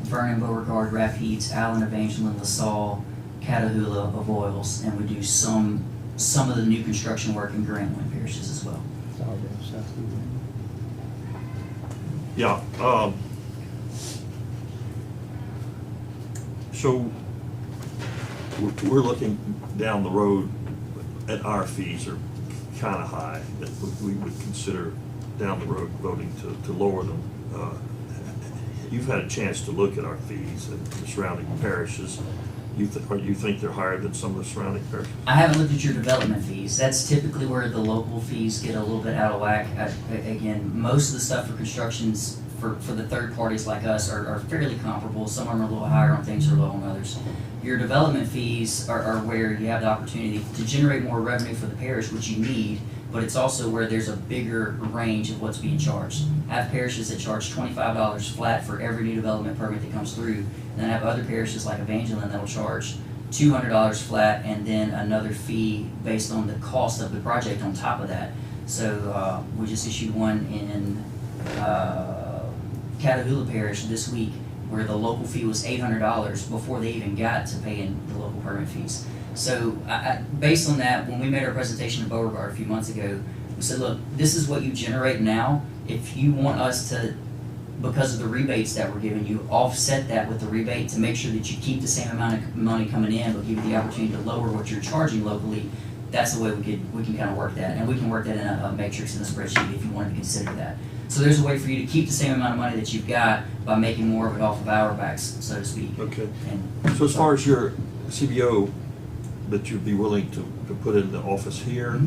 Vernon, Beauregard, Rapides, Allen, Evangeline, LaSalle, Catahoula, Avoyelles, and we do some of the new construction work in Grantland parishes as well. It's all down south of the Yeah. So we're looking down the road, and our fees are kind of high, that we would consider down the road voting to lower them. You've had a chance to look at our fees and the surrounding parishes. You think they're higher than some of the surrounding parishes? I haven't looked at your development fees. That's typically where the local fees get a little bit out of whack. Again, most of the stuff for constructions for the third parties like us are fairly comparable. Some of them are a little higher on things or low on others. Your development fees are where you have the opportunity to generate more revenue for the parish, which you need, but it's also where there's a bigger range of what's being charged. I have parishes that charge $25 flat for every new development permit that comes through. Then I have other parishes like Evangeline that will charge $200 flat and then another fee based on the cost of the project on top of that. So we just issued one in Catahoula Parish this week where the local fee was $800 before they even got to paying the local permit fees. So based on that, when we made our presentation to Beauregard a few months ago, we said, look, this is what you generate now. If you want us to, because of the rebates that we're giving you, offset that with the rebate to make sure that you keep the same amount of money coming in, but give you the opportunity to lower what you're charging locally, that's the way we can kind of work that. And we can work that in a matrix in a spreadsheet if you wanted to consider that. So there's a way for you to keep the same amount of money that you've got by making more of it off of our backs, so to speak. Okay. And So as far as your CBO that you'd be willing to put in the office here,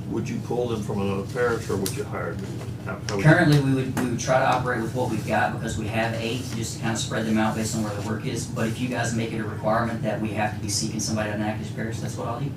would you pull them from another parish or would you hire them? How would you- currently, we would try to operate with what we've got because we have 8, just to kind of spread them out based on where the work is. But if you guys make it a requirement that we have to be seeking somebody out of Natchitoches Parish, that's what I'll do.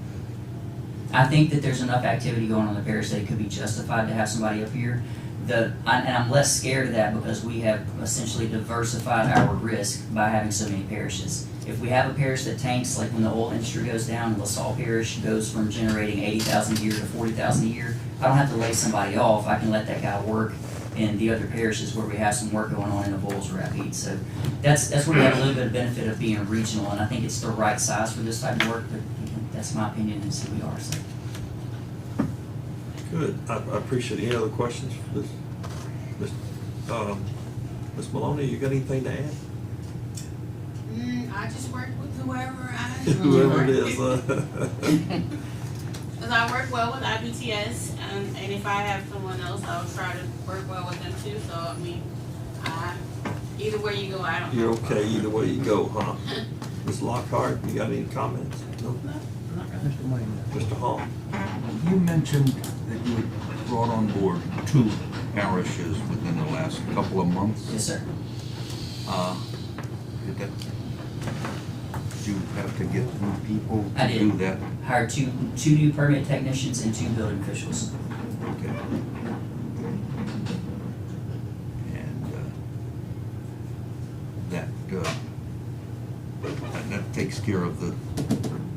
I think that there's enough activity going on in the parish that it could be justified to have somebody up here. And I'm less scared of that because we have essentially diversified our risk by having so many parishes. If we have a parish that tanks, like when the oil industry goes down, LaSalle Parish goes from generating 80,000 a year to 40,000 a year, I don't have to lay somebody off. I can let that guy work in the other parishes where we have some work going on in the Avoyelles or Rapides. So that's where we have a little bit of benefit of being regional, and I think it's the right size for this type of work, but that's my opinion, and who we are. So. Good. I appreciate it. Any other questions for this? Ms. Maloney, you got anything to add? I just work with whoever I. Whoever it is. Because I work well with IBTS, and if I have someone else, I'll try to work well with them too. So I mean, either way you go, I don't. You're okay either way you go, huh? Ms. Lockhart, you got any comments? No? Mr. Wayne. Mr. Hall? You mentioned that you had brought on board 2 parishes within the last couple of months. Yes, sir. Did you have to get new people I to did. do that? Hired two new permit technicians and 2 building officials. Okay. And that takes care of the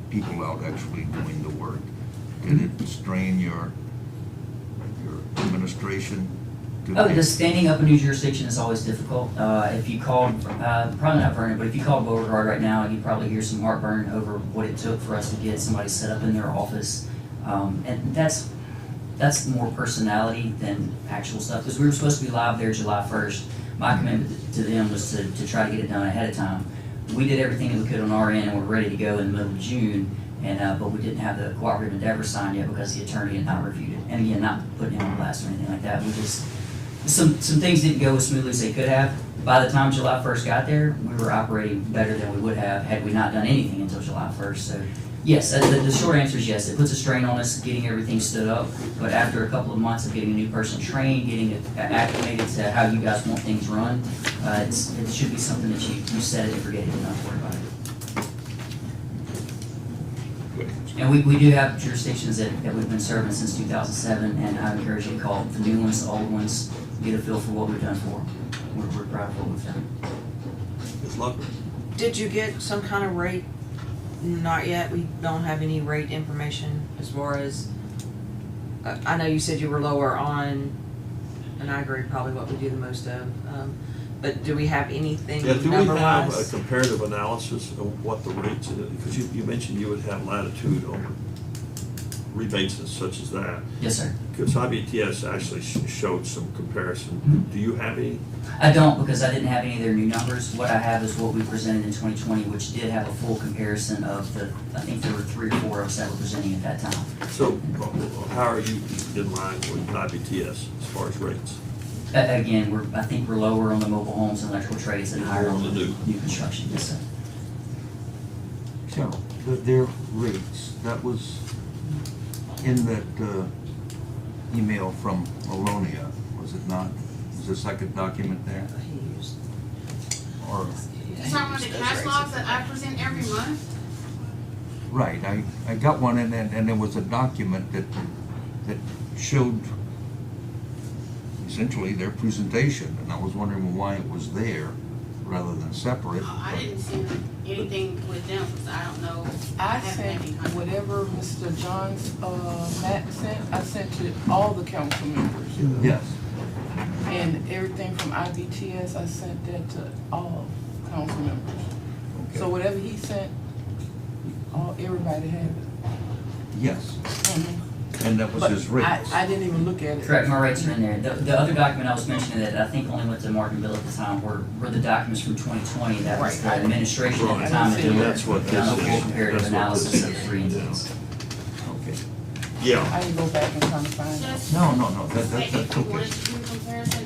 people out actually doing the work. Did it strain your administration? Just standing up a new jurisdiction is always difficult. If you called, probably not Vernon, but if you called Beauregard right now, you'd probably hear some heartburn over what it took for us to get somebody set up in their office. And that's more personality than actual stuff, because we were supposed to be live there July 1st. My commitment to them was to try to get it done ahead of time. We did everything that we could on our end, and we're ready to go in the middle of June. But we didn't have the cooperative endeavor signed yet because the attorney had not reviewed it. And again, not putting him on blast or anything like that. We just, some things didn't go as smoothly as they could have. By the time July 1st got there, we were operating better than we would have had we not done anything until July 1st. So Yes, the short answer is yes. It puts a strain on us getting everything stood up, but after a couple of months of getting a new person trained, getting it acclimated to how you guys want things run, it should be something that you set it and forget it and not worry about it. And we do have jurisdictions that we've been serving since 2007, and I encourage you to call the new ones, the old ones, get a feel for what we've done for them. We're proud of what we've done. Ms. Luckman? Did you get some kind of rate? Not yet, we don't have any rate information as far as, I know you said you were lower on, and I agree, probably what we do the most of, but do we have anything Yeah, do we number have a wise? comparative analysis of what the rates, because you mentioned you would have latitude on rebates and such as that. Yes, sir. Because IBTS actually showed some comparison. Do you have any? I don't, because I didn't have any of their new numbers. What I have is what we presented in 2020, which did have a full comparison of I think there were 3 or 4 of us that were presenting at that time. So how are you in line with IBTS as far as rates? Again, I think we're lower on the mobile homes and electrical trades and higher on the new construction. Yes, sir. So, their rates, that was in that email from Alonia, was it not? Was the second document there? Or, You talking about the cash logs that I present every month? right, I got one and there was a document that showed essentially their presentation, and I was wondering why it was there rather than separate. Oh, I didn't send anything with them, because I don't know. I haven't had any sent contact. whatever Mr. John's, Matt sent, I sent to all the council members. Yes, And everything from IBTS, I sent that to all council members. So okay, whatever he sent, everybody had it. yes, Mhm. and that was But his rates. I didn't even look at it. Correct, my rates are in there. The other document I was mentioning that I think only went to Mark and Bill at the time were the documents from 2020. That was the Right. administration at Right. the time that did That's what this a is. full comparative That's what analysis this of the is. 3 entities. Okay, Yeah. I didn't go back and try to find it. Just no, say that's if you okay. wanted to do a comparison,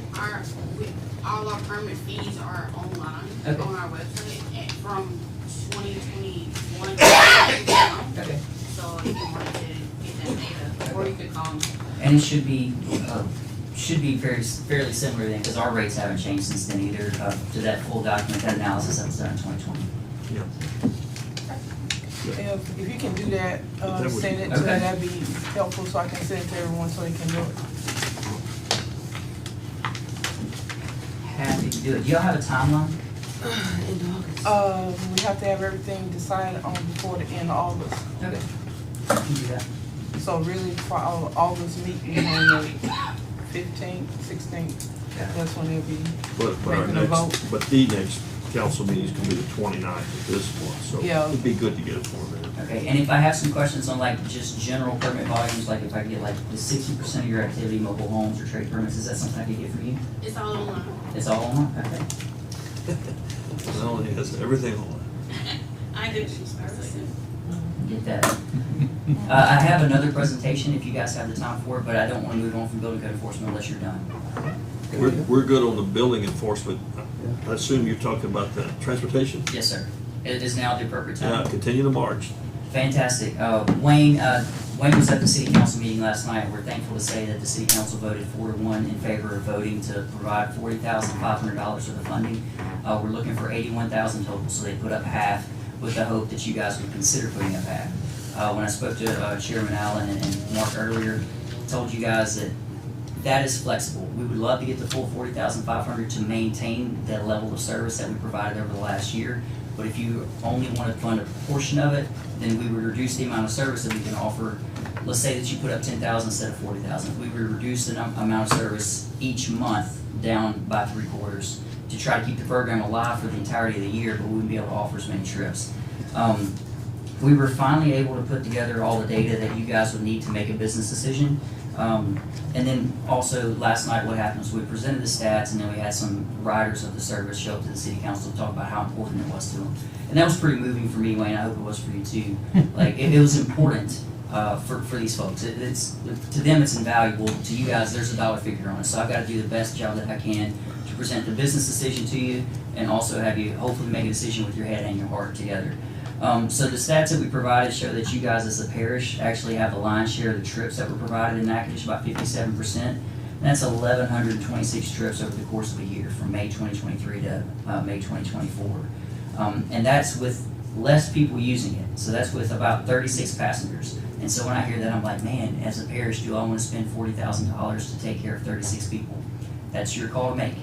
all our permit fees are online Okay. on our website from 2021. Okay. So if you wanted to get that data, or you could call me. And it should be fairly similar then, because our rates haven't changed since then either, to that full document, that analysis that was done in 2020. Yeah. If you can do that, That would- send it to Okay. me, that'd be helpful, so I can send it to everyone so they can do it. Happy to do it. Do y'all have a timeline? In August. We have to have everything decided on before the end of August. Okay. I can do that. So really for our August meeting on the 15th, 16th, that's when they'll be But our making a vote. next, but the next council meeting is gonna be the 29th of this month, so Yeah. it'd be good to get it for them. Okay, and if I have some questions on like just general permit volumes, like if I get like the 60% of your activity, mobile homes or trade permits, is that something I could get from you? It's all online. It's all online? Okay. Well, he has everything on. I do choose person. Get that. I have another presentation if you guys have the time for it, but I don't want to move on from building code enforcement unless you're done. We're good on the building enforcement. I assume you're talking about the transportation? Yes, sir. It is now the appropriate time. Continue to march. Fantastic. Wayne was at the city council meeting last night. We're thankful to say that the city council voted 4-1 in favor of voting to provide $40,500 of the funding. We're looking for $81,000 total, so they put up half with the hope that you guys would consider putting up half. When I spoke to Chairman Allen and Mark earlier, told you guys that is flexible. We would love to get the full $40,500 to maintain that level of service that we provided over the last year. But if you only want to fund a portion of it, then we would reduce the amount of service that we can offer. Let's say that you put up 10,000 instead of 40,000. We would reduce the amount of service each month down by 3/4 to try to keep the program alive for the entirety of the year, but we wouldn't be able to offer as many trips. We were finally able to put together all the data that you guys would need to make a business decision. And then also last night what happened was we presented the stats, and then we had some riders of the service show up to the city council to talk about how important it was to them. And that was pretty moving for me, Wayne. I hope it was for you too. Like it was important for these folks. To them it's invaluable. To you guys there's a dollar figure on it. So I've got to do the best job that I can to present the business decision to you and also have you hopefully make a decision with your head and your heart together. So the stats that we provided show that you guys as a parish actually have the lion's share of the trips that were provided in Natchitoches, about 57%. That's 1,126 trips over the course of a year, from May 2023 to May 2024. And that's with less people using it. So that's with about 36 passengers. And so when I hear that, I'm like, man, as a parish, do I want to spend $40,000 to take care of 36 people? That's your call to make.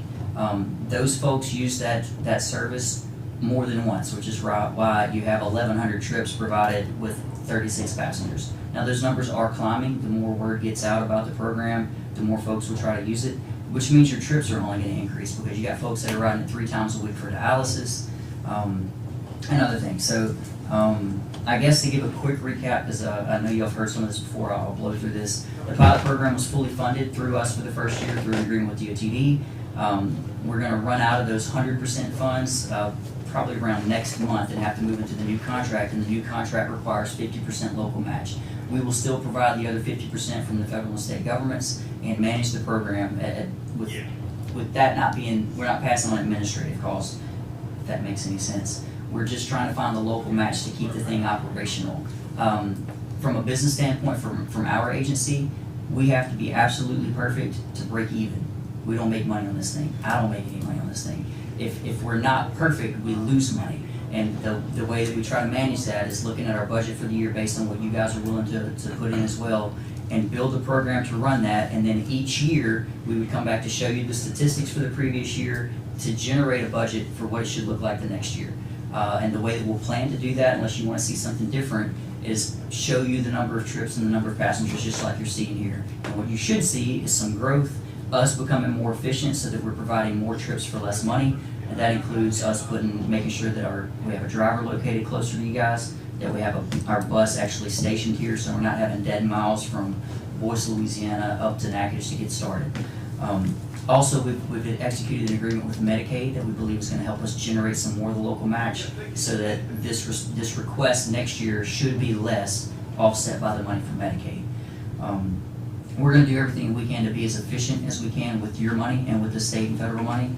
Those folks use that service more than once, which is why you have 1,100 trips provided with 36 passengers. Now those numbers are climbing. The more word gets out about the program, the more folks will try to use it, which means your trips are only going to increase because you got folks that are riding it 3 times a week for dialysis and other things. So I guess to give a quick recap, because I know y'all have heard some of this before, I'll blow through this. The pilot program was fully funded through us for the first year through an agreement with DOTD. We're going to run out of those 100% funds probably around next month and have to move into the new contract, and the new contract requires 50% local match. We will still provide the other 50% from the federal and state governments and manage the program with that not being, we're not passing on administrative costs, if that makes any sense. We're just trying to find the local match to keep the thing operational. From a business standpoint, from our agency, we have to be absolutely perfect to break even. We don't make money on this thing. I don't make any money on this thing. If we're not perfect, we lose money. And the way that we try to manage that is looking at our budget for the year based on what you guys are willing to put in as well, and build a program to run that. And then each year, we would come back to show you the statistics for the previous year to generate a budget for what it should look like the next year. And the way that we'll plan to do that, unless you want to see something different, is show you the number of trips and the number of passengers just like you're seeing here. And what you should see is some growth, us becoming more efficient so that we're providing more trips for less money. And that includes us making sure that we have a driver located closer to you guys, that we have our bus actually stationed here so we're not having dead miles from Boyce, Louisiana up to Natchitoches to get started. Also, we've executed an agreement with Medicaid that we believe is going to help us generate some more of the local match so that this request next year should be less, offset by the money from Medicaid. We're going to do everything we can to be as efficient as we can with your money and with the state and federal money.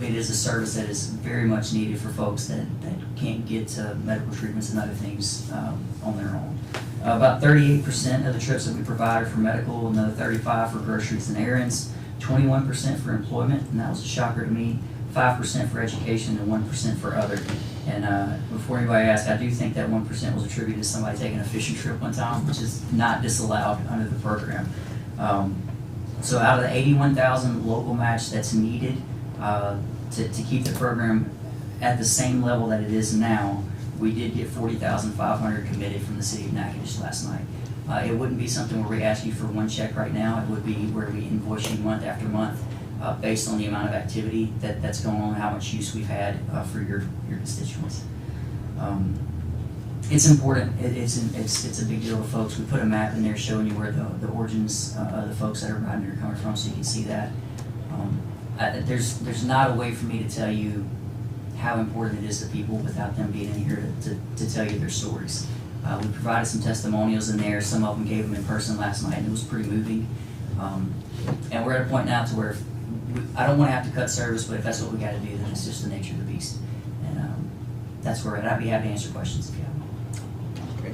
It is a service that is very much needed for folks that can't get to medical treatments and other things on their own. About 38% of the trips that we provide are for medical, another 35% for groceries and errands, 21% for employment, and that was a shocker to me, 5% for education, and 1% for other. And before anybody asks, I do think that 1% was attributed to somebody taking a fishing trip one time, which is not disallowed under the program. So out of the 81,000 local match that's needed to keep the program at the same level that it is now, we did get 40,500 committed from the city of Natchitoches last night. It wouldn't be something where we ask you for one check right now. It would be where we invoice you month after month based on the amount of activity that's going on, how much use we've had for your constituents. It's important. It's a big deal to folks. We put a map in there showing you where the origins of the folks that are riding here are coming from, so you can see that. There's not a way for me to tell you how important it is to people without them being in here to tell you their stories. We provided some testimonials in there. Some of them gave them in person last night, and it was pretty moving. And we're at a point now to where I don't want to have to cut service, but if that's what we got to do, then it's just the nature of the beast. And that's where I'd be happy to answer questions if you have them. Okay.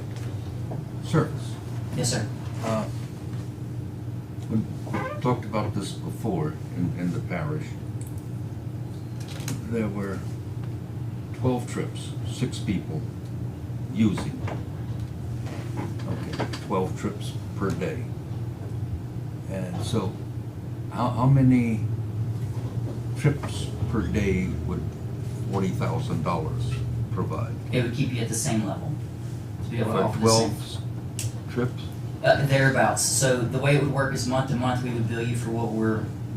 Service. Yes, sir. We talked about this before in the parish. There were 12 trips, 6 people using. Okay, 12 trips per day. And so, how many trips per day would $40,000 provide? It would keep you at the same level to be able to For offer the same. 12 trips? Thereabouts. So the way it would work is month to month we would bill you for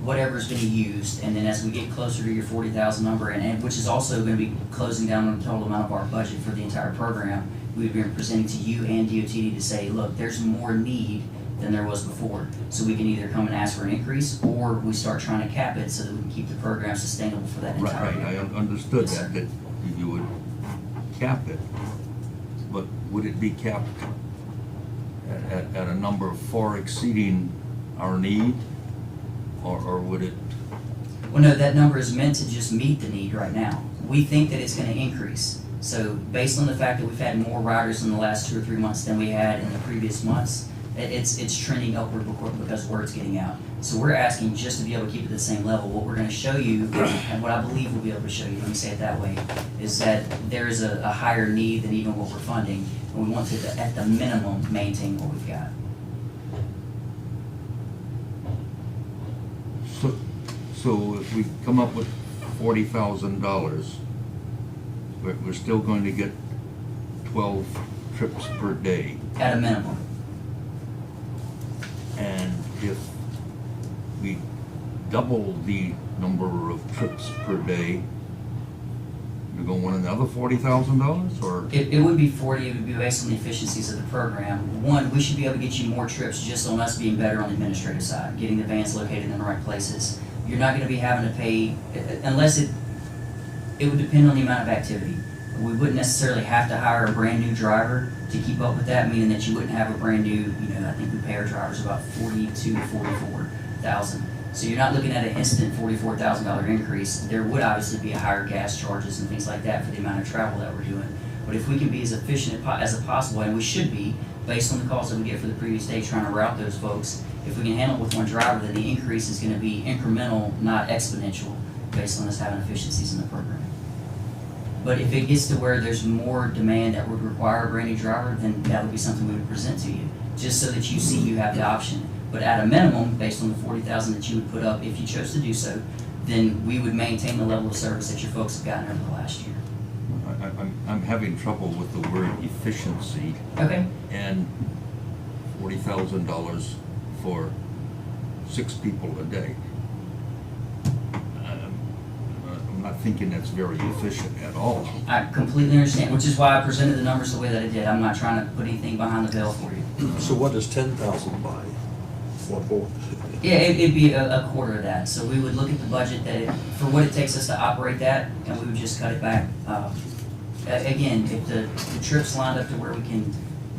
whatever's been used, and then as we get closer to your 40,000 number, and which is also going to be closing down on the total amount of our budget for the entire program, we've been presenting to you and DOTD to say, look, there's more need than there was before. So we can either come and ask for an increase, or we start trying to cap it so that we can keep the program sustainable for that entire Right, year. I understood Yes, sir. that you would cap it, but would it be capped at a number far exceeding our need, or would it? Well, no, that number is meant to just meet the need right now. We think that it's going to increase. So based on the fact that we've had more riders in the last 2 or 3 months than we had in the previous months, it's trending upward because word's getting out. So we're asking just to be able to keep it at the same level. What we're gonna show you, and what I believe we'll be able to show you, let me say it that way, is that there is a higher need than even what we're funding, and we want to, at the minimum, maintain what we've got. So if we come up with $40,000, we're still going to get 12 trips per day. At a minimum. And if we double the number of trips per day, you're gonna want another $40,000, or? It would be 40, it would be based on the efficiencies of the program. One, we should be able to get you more trips just on us being better on the administrative side, getting the vans located in the right places. You're not gonna be having to pay, unless it would depend on the amount of activity. We wouldn't necessarily have to hire a brand new driver to keep up with that, meaning that you wouldn't have a brand new, I think we pay our drivers about $42,000 to $44,000. So you're not looking at an instant $44,000 increase. There would obviously be higher gas charges and things like that for the amount of travel that we're doing. But if we can be as efficient as possible, and we should be, based on the calls that we get for the previous day trying to route those folks, if we can handle it with one driver, then the increase is gonna be incremental, not exponential, based on us having efficiencies in the program. But if it gets to where there's more demand that would require a brand new driver, then that would be something we would present to you, just so that you see you have the option. But at a minimum, based on the 40,000 that you would put up if you chose to do so, then we would maintain the level of service that your folks have gotten over the last year. I'm having trouble with the word efficiency Okay. and $40,000 for 6 people a day. I'm not thinking that's very efficient at all. I completely understand, which is why I presented the numbers the way that I did. I'm not trying to put anything behind the veil for you. So what does 10,000 buy? What more? Yeah, it'd be a quarter of that. So we would look at the budget for what it takes us to operate that, and we would just cut it back. Again, if the trips lined up to where we can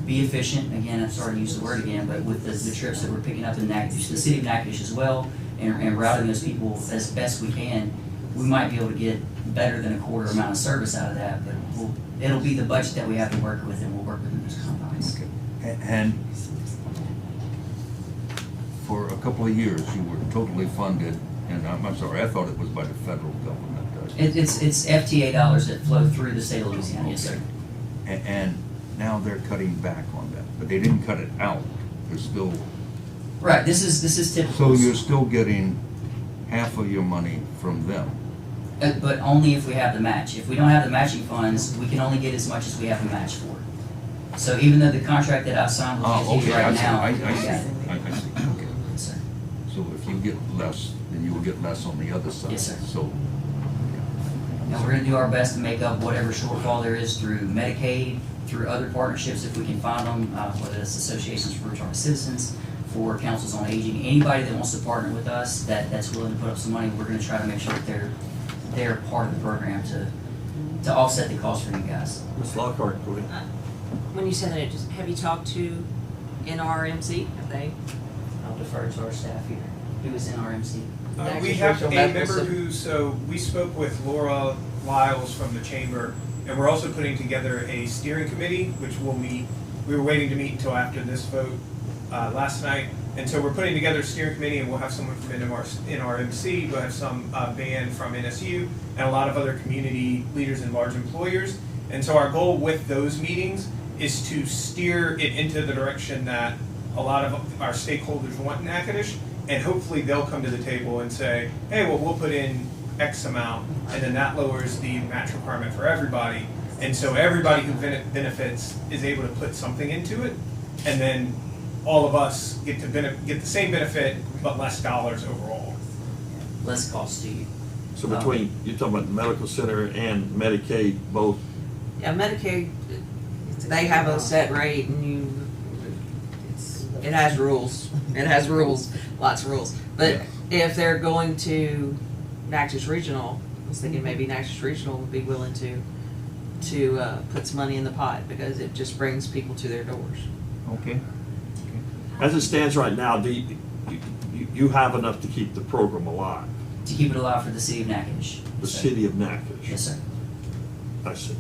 be efficient, again, I'm sorry to use the word again, but with the trips that we're picking up in Natchitoches, the city of Natchitoches as well, and routing those people as best we can, we might be able to get better than a quarter amount of service out of that, but it'll be the budget that we have to work with, and we'll work within those confines. And for a couple of years, you were totally funded, and I'm sorry, I thought it was by the federal government. It's FTA dollars that flow through the state of Louisiana, yes, sir. And now they're cutting back on that, but they didn't cut it out. They're still, Right, this is typical. so you're still getting half of your money from them. But only if we have the match. If we don't have the matching funds, we can only get as much as we have the match for. So even though the contract that I've signed with Oh, GT okay, I right see, now. I see, we got it. I see, okay. Yes, sir. So if you get less, then you will get less on the other side. Yes, sir. So, And we're gonna do our best to make up whatever shortfall there is through Medicaid, through other partnerships if we can find them, whether it's associations for retarded citizens, for councils on aging, anybody that wants to partner with us that's willing to put up some money, we're gonna try to make sure that they're part of the program to offset the cost for you guys. Ms. Lockhart, go ahead. When you said that, have you talked to NRMC? Have they? I'll defer to our staff here. Who is in RMC? We have a member we spoke with Laura Lyles from the chamber, and we're also putting together a steering committee, which will meet, we were waiting to meet until after this vote last night, and so we're putting together a steering committee, and we'll have someone from NRMC, we'll have some band from NSU, and a lot of other community leaders and large employers, and so our goal with those meetings is to steer it into the direction that a lot of our stakeholders want in Natchitoches, and hopefully they'll come to the table and say, hey, well, we'll put in X amount, and then that lowers the match requirement for everybody. And so everybody who benefits is able to put something into it, and then all of us get the same benefit, but less dollars overall. Less cost to you. So between, you're talking about the medical center and Medicaid, both? Yeah, Medicaid, they have a set rate and it has rules. It has rules, lots of rules. But if they're going to Natchitoches Regional, I was thinking maybe Natchitoches Regional would be willing to put some money in the pot because it just brings people to their doors. okay. As it stands right now, do you have enough to keep the program alive? To keep it alive for the city of Natchitoches. The city of Natchitoches? Yes, sir. I see.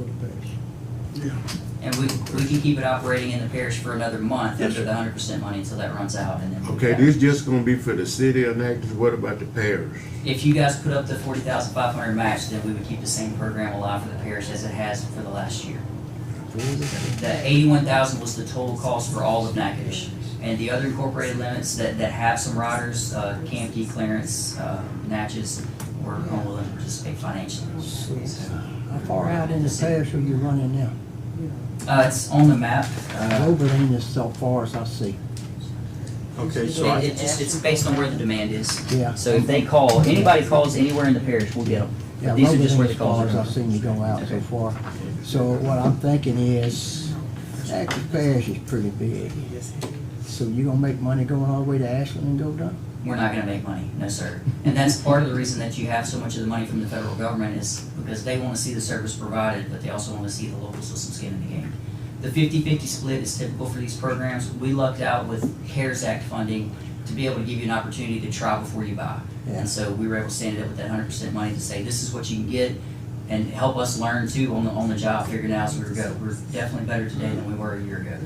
for the parish. And we can keep it operating in the parish for another month Yes, after sir. the 100% money until that runs out, and then. we'll Okay, have- this just gonna be for the city of Natchez, what about the parish? If you guys put up the 40,500 match, then we would keep the same program alive for the parish as it has for the last year. The 81,000 was the total cost for all of Natchitoches. And the other incorporated limits that have some riders, Campkey, Clarence, Natchez, we're willing to participate financially. How far out in the parish are you running now? It's on the map. Oberlin is so far as I see. Okay, so It's based on where the demand is. Yeah. So if they call, anybody calls anywhere in the parish, we'll get them. Yeah, These are just where Oberlin the as far calls as are. I've seen you go out so far. So what I'm thinking is, Natchez Parish is pretty big. So you gonna make money going all the way to Ashland and go down? We're not gonna make money, no sir. And that's part of the reason that you have so much of the money from the federal government is because they wanna see the service provided, but they also wanna see the local system skin in the game. The 50-50 split is typical for these programs. We lucked out with CARES Act funding to be able to give you an opportunity to try before you buy. Yeah. And so we were able to stand it up with that 100% money to say, this is what you can get, and help us learn too on the job, figuring out as we go. We're definitely better today than we were a year ago.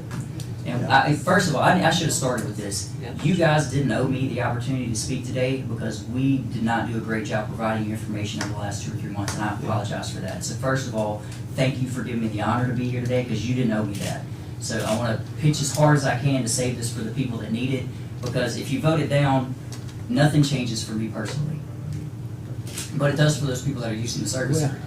And first of all, I should have started with this. You guys didn't owe me the opportunity to speak today because we did not do a great job providing you information over the last 2 or 3 months, and I apologize for that. So first of all, thank you for giving me the honor to be here today because you didn't owe me that. So I want to pitch as hard as I can to save this for the people that need it, because if you vote it down, nothing changes for me personally. But it does for those people that are using the service every day.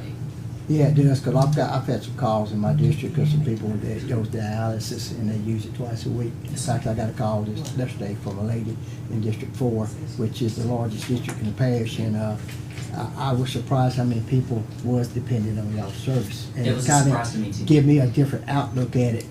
Yeah, it does, because I've had some calls in my district of some people that goes to dialysis and they use it twice a week. In fact, I got a call yesterday from a lady in District 4, which is the largest district in the parish, and I was surprised how many people was dependent on y'all's service. And It was a kinda surprise to me too. give me a different outlook at it.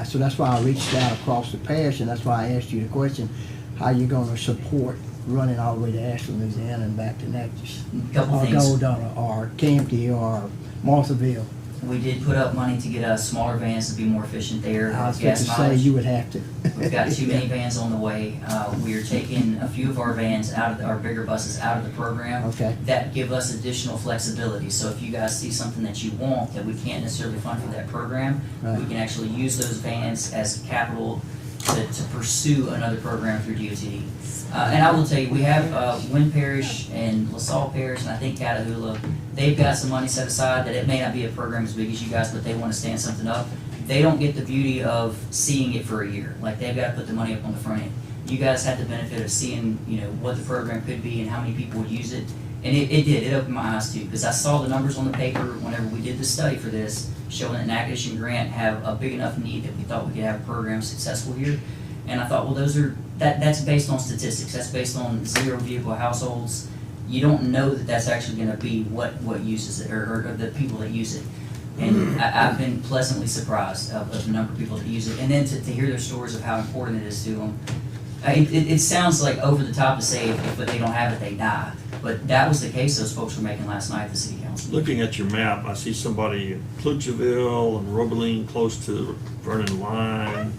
So that's why I reached out across the parish, and that's why I asked you the question, how you gonna support running all the way to Ashland, Louisiana and back to Natchez? Couple Or things. Golden, or Campkey, or Marthaville. We did put up money to get smaller vans to be more efficient there. I was going Gas to say mileage. you would have to. We've got too many vans on the way. We are taking a few of our vans out of our bigger buses out of the program. Okay. That give us additional flexibility. So if you guys see something that you want that we can't necessarily fund for that program, Right. we can actually use those vans as capital to pursue another program through DOT. And I will tell you, we have Wynn Parish and LaSalle Parish, and I think Catahoula. They've got some money set aside that it may not be a program as big as you guys, but they want to stand something up. They don't get the beauty of seeing it for a year. Like, they've got to put the money up on the front end. You guys had the benefit of seeing, what the program could be and how many people would use it. And it did, it opened my eyes too, because I saw the numbers on the paper whenever we did the study for this, showing that Natchitoches and Grant have a big enough need that we thought we could have a program successful here. And I thought, well, that's based on statistics, that's based on 0 vehicle households. You don't know that that's actually gonna be what uses it, or the people that use it. And I've been pleasantly surprised of the number of people that use it, and then to hear their stories of how important it is to them. It sounds like over the top to say if they don't have it, they die. But that was the case those folks were making last night at the city council. looking at your map, I see somebody in Plutcheville and Robeline close to Vernon Line.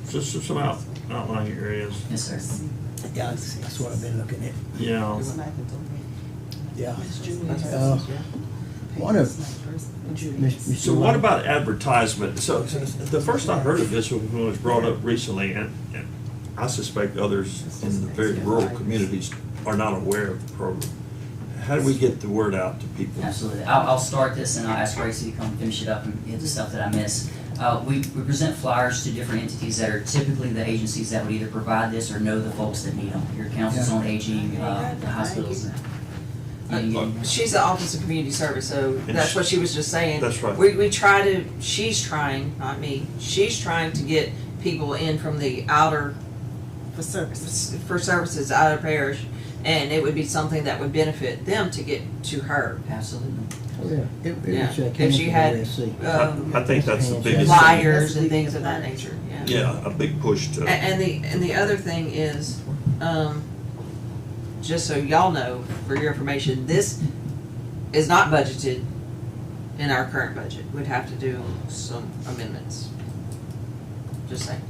Just some outlying areas. Yes, sir. Yeah, that's what I've been looking at. Yeah. Yeah. One of, Mr. So what about advertisement? So the first I heard of this was when it was brought up recently, and I suspect others in the very rural communities are not aware of the program. How do we get the word out to people? Absolutely. I'll start this and I'll ask Gracie to come finish it up and get the stuff that I miss. We present flyers to different entities that are typically the agencies that would either provide this or know the folks that need them. Your councils on aging, the hospitals. She's the Office of Community Service, so that's what she was just saying. That's right. We try to, she's trying, not me, she's trying to get people in from the outer. For services out of parish, and it would be something that would benefit them to get to her. Absolutely. Yeah. If she had, I think that's the biggest thing. flyers and things of that nature, yeah. Yeah, a big push to. And the other thing is, just so y'all know, for your information, this is not budgeted in our current budget. We'd have to do some amendments. Just saying.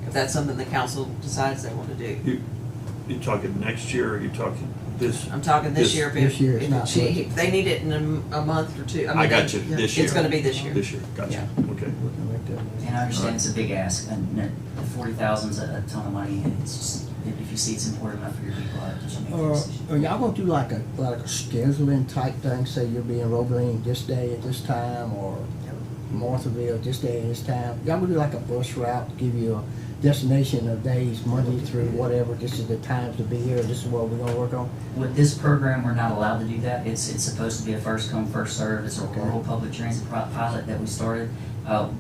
If that's something the council decides they want to do. You talking next year, or you talking This, I'm talking this year, This year, it's if not if they need it in a month or two. I got you, they- this year. It's gonna be this year. This year, gotcha, Yeah. okay. And I understand it's a big ask, and that the 40,000's a ton of money, and it's just, if you see it's important enough for your people, I just make the decision. Are y'all gonna do like a scheduling type thing, say you'll be in Roebling this day at this time, or Marthaville this day at this time? Y'all gonna do like a bus route, give you a destination of days, Monday through whatever, this is the times to be here, this is what we're gonna work on? With this program, we're not allowed to do that. It's supposed to be a first come, first serve. It's a Okay. rural public transit pilot that we started.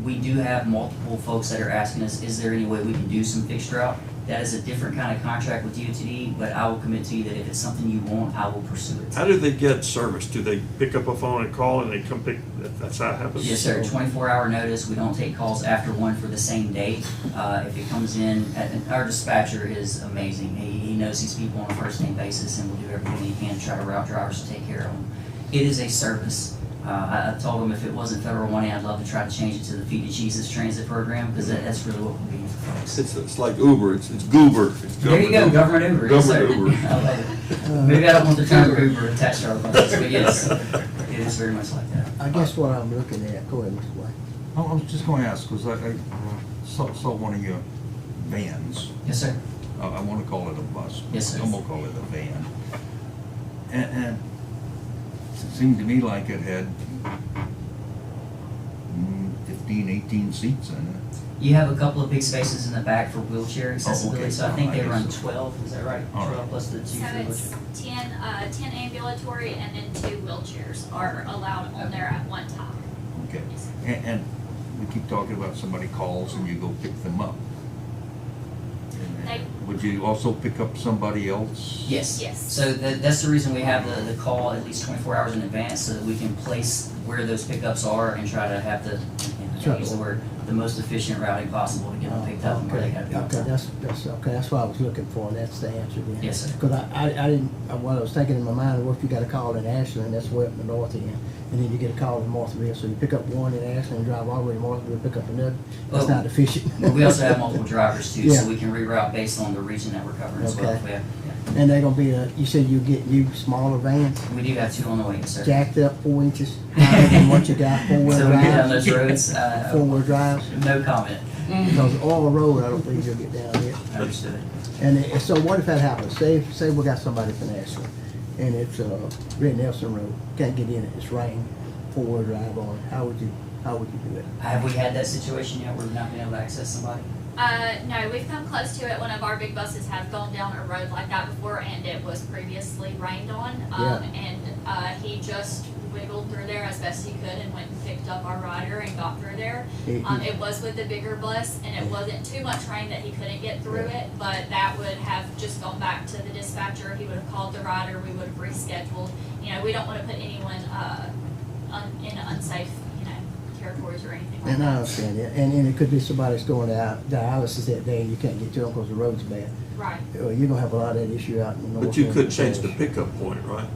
We do have multiple folks that are asking us, is there any way we can do some fixed route? That is a different kind of contract with DOTD, but I will commit to you that if it's something you want, I will pursue it. How do they get service? Do they pick up a phone and call and they come pick, that's how it happens? Yes, sir. 24-hour notice. We don't take calls after 1 for the same day. If it comes in, our dispatcher is amazing. He knows these people on a first-name basis and will do everything he can to try to route drivers to take care of them. It is a service. I told him if it wasn't federal money, I'd love to try to change it to the Feed to Jesus Transit Program, because that's really what we're being for folks. It's like Uber, it's Goober. It's There you go, government Uber. Yes, sir. Government Uber. I love it. Maybe I don't want the term Uber attached to our budgets, but yes, it is very much like that. I guess what I'm looking at, go ahead, Mr. White. I was just gonna ask, because I saw one of your vans. Yes, sir. I wanna call it a bus. but Yes, sir. I'm gonna call it a van. And it seemed to me like it had 15, 18 seats in it. You have a couple of big spaces in the back for wheelchair accessibility, okay. so I think they I run guess so. 12, is that right? All 12 right. plus the 2 So for it's wheelchair. 10 ambulatory and then 2 wheelchairs are allowed on there at one time. Okay. Yes. And we keep talking about somebody calls and you go pick them up. They- Would you also pick up somebody else? Yes. Yes. So that's the reason we have the call at least 24 hours in advance, so that we can place where those pickups are and try to have the, and I use the word, the most efficient routing possible to get them picked up and where they gotta be on Okay, time. that's what I was looking for, and that's the answer then. Yes, sir. Because I didn't, what I was thinking in my mind, what if you got a call in Ashland, that's way up in the north end, and then you get a call in Marthville, so you pick up one in Ashland and drive all the way to Marthville, pick up another, that's Oh. not efficient. But we also have multiple drivers too, Yeah. so we can reroute based on the region that we're covering as well. Okay. If we have- And they're gonna be, you said you get new smaller vans, We do have 2 on the way, yes, sir. jacked up 4 inches, higher than what you got, four-wheel So we get down those drives, roads, four-wheel drives, no comment. because all road, I don't think you'll get down there. Understood. And so what if that happens? Say we got somebody from Ashland, and it's Red Nelson Road, can't get in it, it's rain, four-wheel drive on it, how would you do it? Have we had that situation yet where we've not been able to access somebody? No, we've come close to it. One of our big buses have gone down a road like that before, and it was previously rained on. Yeah. And he just wiggled through there as best he could and went and picked up our rider and got through there. It was with the bigger bus, and it wasn't too much rain that he couldn't get through it, but that would have just gone back to the dispatcher. He would have called the rider, we would have rescheduled. You know, we don't want to put anyone in unsafe, territories or anything like And I that. understand that, and it could be somebody that's going to dialysis that day, and you can't get to them because the road's bad. Right. You're gonna have a lot of that issue out in the north. But you end could of change the parish. pickup point, right?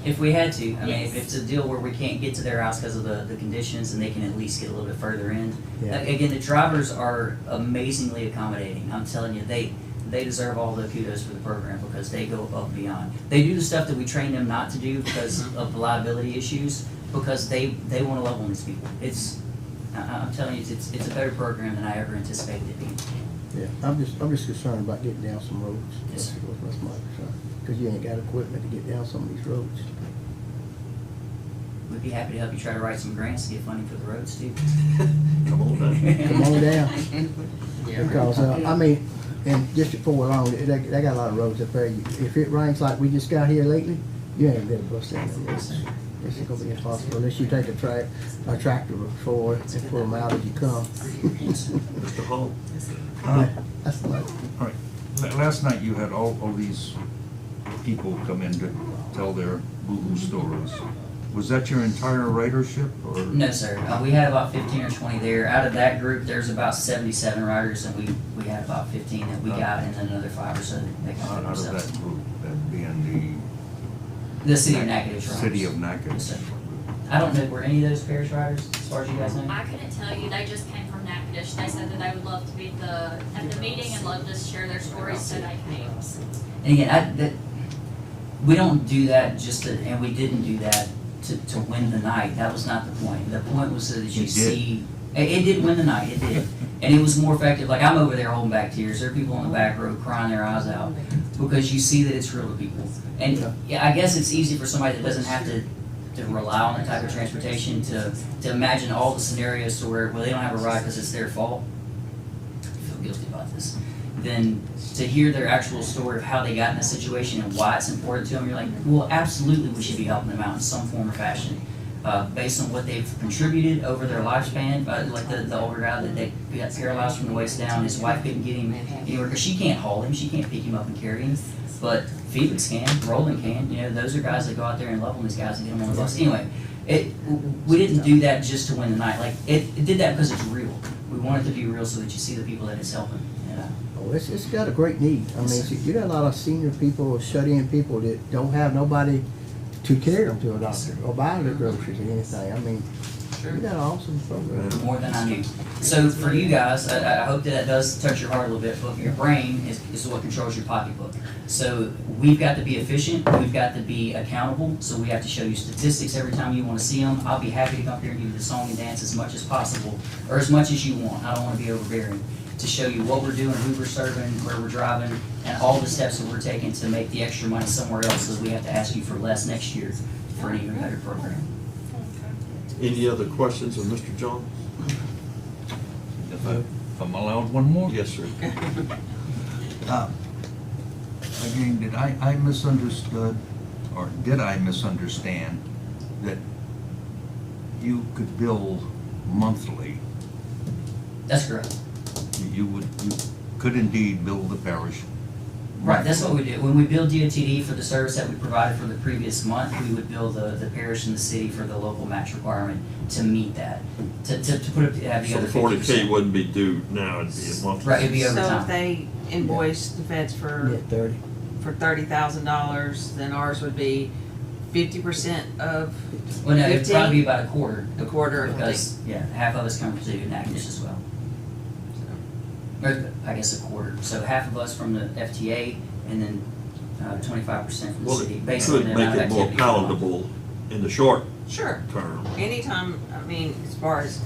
If we had to, I mean, if Yes. it's a deal where we can't get to their house because of the conditions, and they can at least get a little bit further in. Yeah. Again, the drivers are amazingly accommodating. I'm telling you, they deserve all the kudos for the program because they go above and beyond. They do the stuff that we train them not to do because of liability issues, because they want to love on these people. I'm telling you, it's a better program than I ever anticipated it being. Yeah, I'm just concerned about getting down some roads. Yes, sir. That's my concern, because you ain't got equipment to get down some of these roads. We'd be happy to help you try to write some grants to get funding for the roads too. Come on down. Come on down. Because, I mean, in District 4 alone, they got a lot of roads up there. If it rains like we just got here lately, you ain't gonna bust down the roads. It's gonna be impossible unless you take a tractor forward and pull them out as you come. Mr. Hall? That's the way. All right, last night you had all these people come in to tell their boo-hoo stories. Was that your entire ridership, or? No, sir. We had about 15 or 20 there. Out of that group, there's about 77 riders, and we had about 15 that we got, and then another 5 or so that they got Out of themselves. that group, that being The city of Natchitoches the riders. city of Yes, Natchitoches? sir. I don't know, were any of those parish riders, as far as you guys know? I couldn't tell you, they just came from Natchitoches. They said that they would love to be at the meeting and love to share their stories, so they came. And again, We don't do that just to, and we didn't do that to win the night. That was not the point. The point was so that you It did. see, it did win the night, it did. And it was more effective, like I'm over there holding back tears. There are people on the back row crying their eyes out because you see that it's real to people. And yeah, I guess it's easy for somebody that doesn't have to rely on that type of transportation to imagine all the scenarios to where, well, they don't have a ride because it's their fault. I feel guilty about this. Then to hear their actual story of how they got in that situation and why it's important to them, you're like, well, absolutely we should be helping them out in some form or fashion. Based on what they've contributed over their lifespan, like the older guy that they got paralyzed from the waist down, his wife couldn't get him anywhere because she can't haul him, she can't pick him up and carry him, but Felix can, Roland can, those are guys that go out there and love on these guys and get them on the bus. Anyway, we didn't do that just to win the night, like, it did that because it's real. We want it to be real so that you see the people that it's helping, Oh, it's got a great need. I mean, you got a lot of senior people, shut-in people that don't have nobody to carry them to a doctor or buy their groceries or anything. I mean, you got an awesome program. More than I knew. So for you guys, I hope that does touch your heart a little bit, but your brain is what controls your pocketbook. So we've got to be efficient, we've got to be accountable, so we have to show you statistics every time you want to see them. I'll be happy to come here and give you the song and dance as much as possible, or as much as you want. I don't want to be overbearing. To show you what we're doing, who we're serving, where we're driving, and all the steps that we're taking to make the extra money somewhere else, so we have to ask you for less next year for an even better program. Any other questions of Mr. Jones? If I'm allowed one more? Yes, sir. Again, did I misunderstood, or did I misunderstand that you could bill monthly? That's correct. You could indeed bill the parish. Right, that's what we do. When we bill DOTD for the service that we provided for the previous month, we would bill the parish and the city for the local match requirement to meet that, to put up, to have the So other the 50%. 40K wouldn't be due now, it'd be a monthly. Right, it'd be over So if time. they invoice the feds Yeah, 30. for $30,000, then ours would be 50% of Well, no, it'd 15? probably be about a quarter. A quarter of Because, yeah, half of us come from Natchitoches as well. Or, I guess a quarter. So half of us from the FTA, and then 25% from the Well, city, it based on could the make amount of it more activity. palatable in the short Sure. term. Anytime, I mean, as far as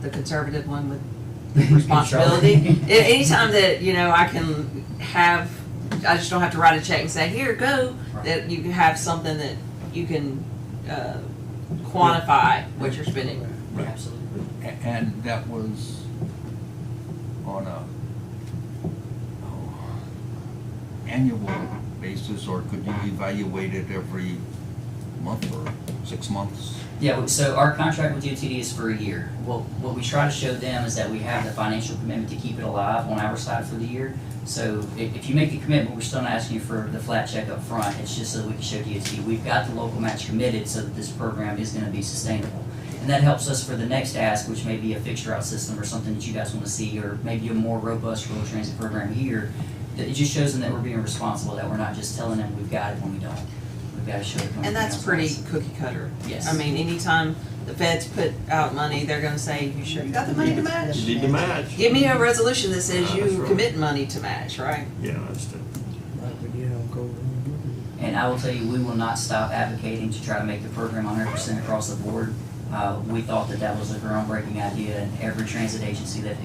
the conservative one with responsibility, anytime that, I can have, I just don't have to write a check and say, here, go, that you can have something that you can quantify what you're spending. Absolutely. And that was on a annual basis, or could you evaluate it every month or 6 months? Yeah, so our contract with DOTD is for a year. What we try to show them is that we have the financial commitment to keep it alive on our side for the year. So if you make the commitment, we're still not asking you for the flat check up front. It's just so that we can show DOTD we've got the local match committed so that this program is gonna be sustainable. And that helps us for the next ask, which may be a fixed route system or something that you guys wanna see, or maybe a more robust rural transit program here. That it just shows them that we're being responsible, that we're not just telling them we've got it when we don't. We've gotta show it. And that's pretty cookie cutter. Yes. I mean, anytime the feds put out money, they're gonna say, you sure you got the money to match? You need to match. Give me a resolution that says That's you right. commit money to match, right? Yeah, I understand. Like we did on Cold And I will tell you, we will not stop advocating to try to make the program 100% across the board. We thought that was a groundbreaking idea, and every transit agency that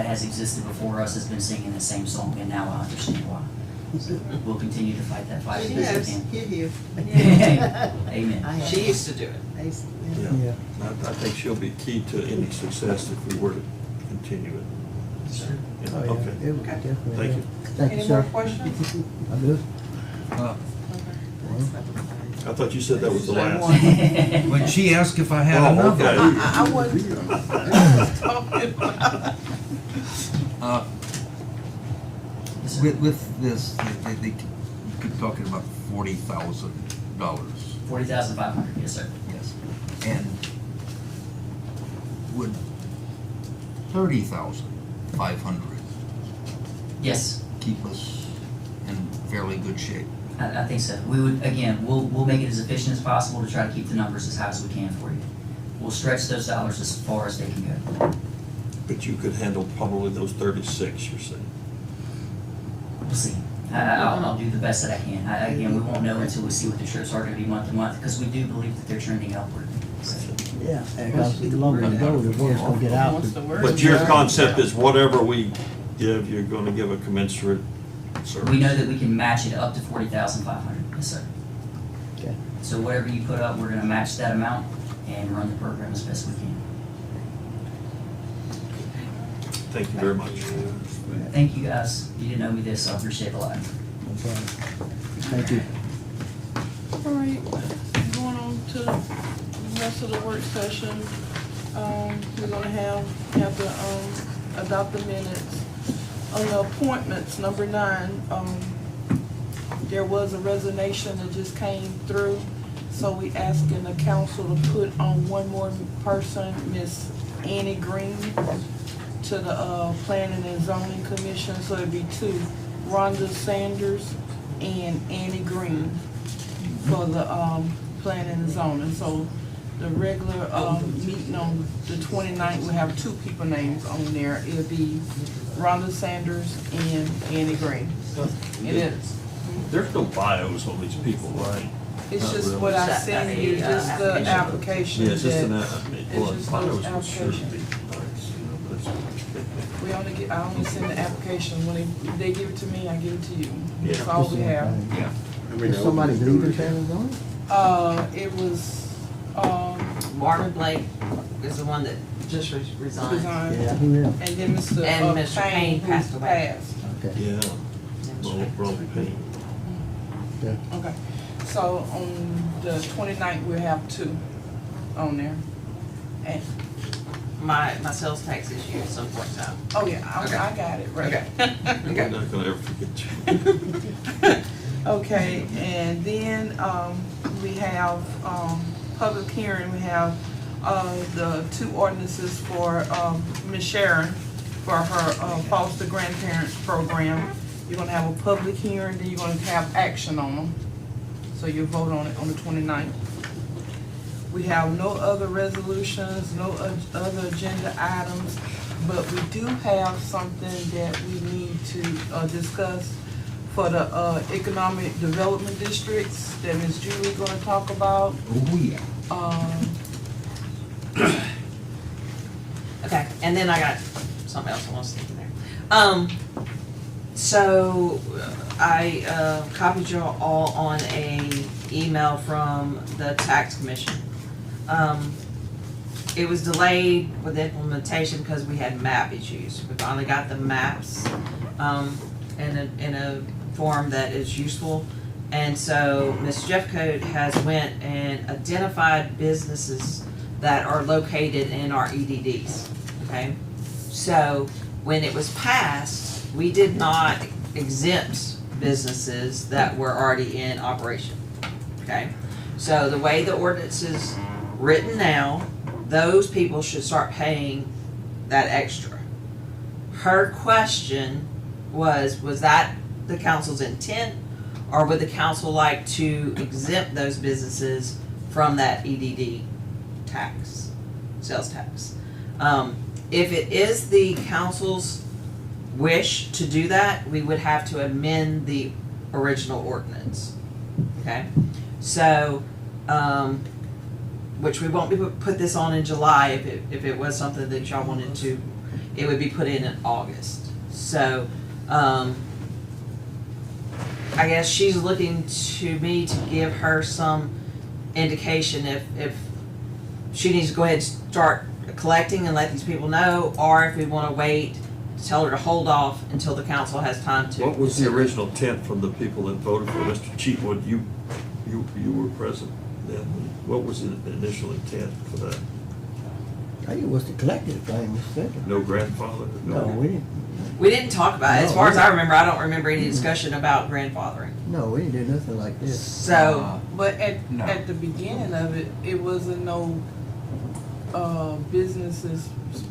has existed before us has been singing the same song, and now I understand why. So we'll continue to fight that fight as best we can. Amen. She used to do it. Yeah. I think she'll be key to any success if we were to continue it. Sure. Yeah, Oh, yeah. okay. It would definitely. Thank you. Thank you, Any sir. more questions? I'm good. I thought you said that was the last. When she asked if I had Oh, another. okay. I wasn't talking about. Uh, With this, they keep talking about $40,000. $40,500, yes, sir. Yes. And would 30,500 Yes, keep us in fairly good shape? I think so. We would, again, we'll make it as efficient as possible to try to keep the numbers as high as we can for you. We'll stretch those dollars as far as they can go. But you could handle probably those 36, you're saying. We'll see. I'll do the best that I can. Again, we won't know until we see what the trips are gonna be month to month, because we do believe that they're trending upward. So, Yeah, because the longer you go, the more it's gonna get out. What's the word? But your concept is whatever we give, you're gonna give a commensurate service. we know that we can match it up to 40,500. Yes, sir. Okay. So whatever you put up, we're gonna match that amount and run the program as best we can. Thank you very much. Thank you, guys. You didn't owe me this, so I appreciate it a lot. No problem. Thank you. All right, going on to the rest of the work session. We're gonna have to, adopt the minutes. On the appointments, number 9, there was a resignation that just came through. So we asking the council to put on one more person, Miss Annie Green, to the, Planning and Zoning Commission. So it'd be 2, Rhonda Sanders and Annie Green for the, Planning and Zoning. So the regular, meeting on the 29th, we have 2 people names on there. It'll be Rhonda Sanders and Annie Green. It is. There's no bios on these people, right? It's Not just really. what I sent you, just the application. Yeah, it's just an, that- well, it's just bios those should be applications. nice, you know, but it's- I only send the application, when they give it to me, I give it to you. That's Yeah. all we have. Did somebody leave in San Antonio? It was, Marvin Blake is the one that just resigned. resigned, Yeah, who else? and then Mr. And Mr. Payne who passed away. Okay. Yeah, wrong pain. Okay, so on the 29th, we'll have 2 on there. And, My sales tax issue at some point in time. oh yeah, I got it, right. We're not gonna ever forget you. Okay, and then, we have, public hearing, we have, the 2 ordinances for, Ms. Sharon for her, foster grandparents program. You're gonna have a public hearing, then you're gonna have action on them. So you vote on it on the 29th. We have no other resolutions, no other agenda items, but we do have something that we need to, discuss for the, economic development districts that Ms. Julie gonna talk about. Oh, yeah. Okay, and then I got something else I want to stick in there. So I copied you all on a email from the tax commission. It was delayed with implementation because we had map issues. We finally got the maps in a form that is useful. And so Ms. Jeffcoat has went and identified businesses that are located in our EDDs, okay? So when it was passed, we did not exempt businesses that were already in operation, okay? So the way the ordinance is written now, those people should start paying that extra. Her question was that the council's intent, or would the council like to exempt those businesses from that EDD tax, sales tax? If it is the council's wish to do that, we would have to amend the original ordinance, okay? So, which we won't be put this on in July. If it was something that y'all wanted to, it would be put in August. So, I guess she's looking to me to give her some indication if she needs to go ahead and start collecting and let these people know, or if we wanna wait, tell her to hold off until the council has time to. What was the original intent from the people that voted for Mr. Cheatwood? You were present then. What was the initial intent for that? I think it was the collective thing, Mr. Secretary. No grandfather? No, we didn't, We didn't talk about it. As No, far we as I didn't. remember, I don't remember any discussion about grandfathering. no, we didn't do nothing like this. So, But No. at the beginning of it, it wasn't no, businesses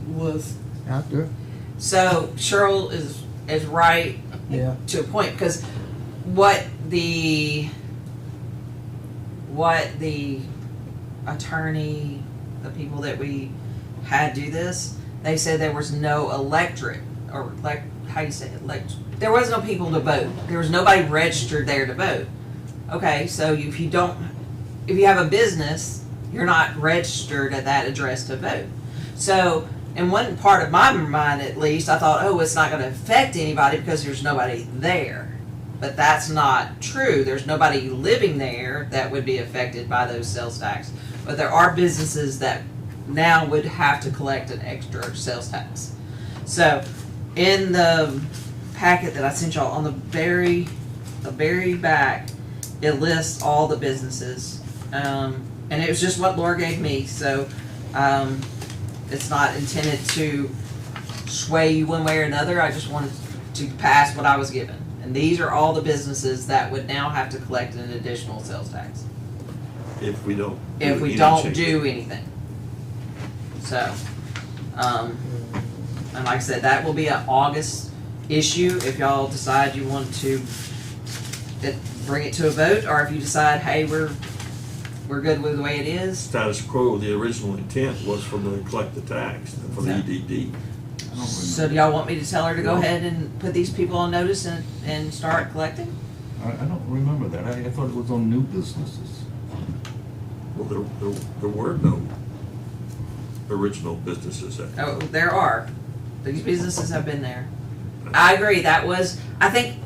was, Out there, so Cheryl is right yeah. to a point, because what the attorney, the people that we had do this, they said there was no electric, or how you say it, there was no people to vote. There was nobody registered there to vote. Okay, so if you have a business, you're not registered at that address to vote. So, in one part of my mind at least, I thought, oh, it's not gonna affect anybody because there's nobody there. But that's not true. There's nobody living there that would be affected by those sales tax. But there are businesses that now would have to collect an extra sales tax. So, in the packet that I sent y'all, on the very back, it lists all the businesses. And it was just what Laura gave me, so, it's not intended to sway you one way or another. I just wanted to pass what I was given. And these are all the businesses that would now have to collect an additional sales tax If we don't. if we any don't changes. do anything. So, and like I said, that will be an August issue if y'all decide you want to bring it to a vote, or if you decide, hey, we're good with the way it is. Status quo, the original intent was for them to collect the tax, for the Yeah. EDD. So do y'all want me to tell her to go ahead and put these people on notice and start collecting? I don't remember that. I thought it was on new businesses. Well, there were no original businesses that. Oh, there are. These businesses have been there. I agree, that was, I think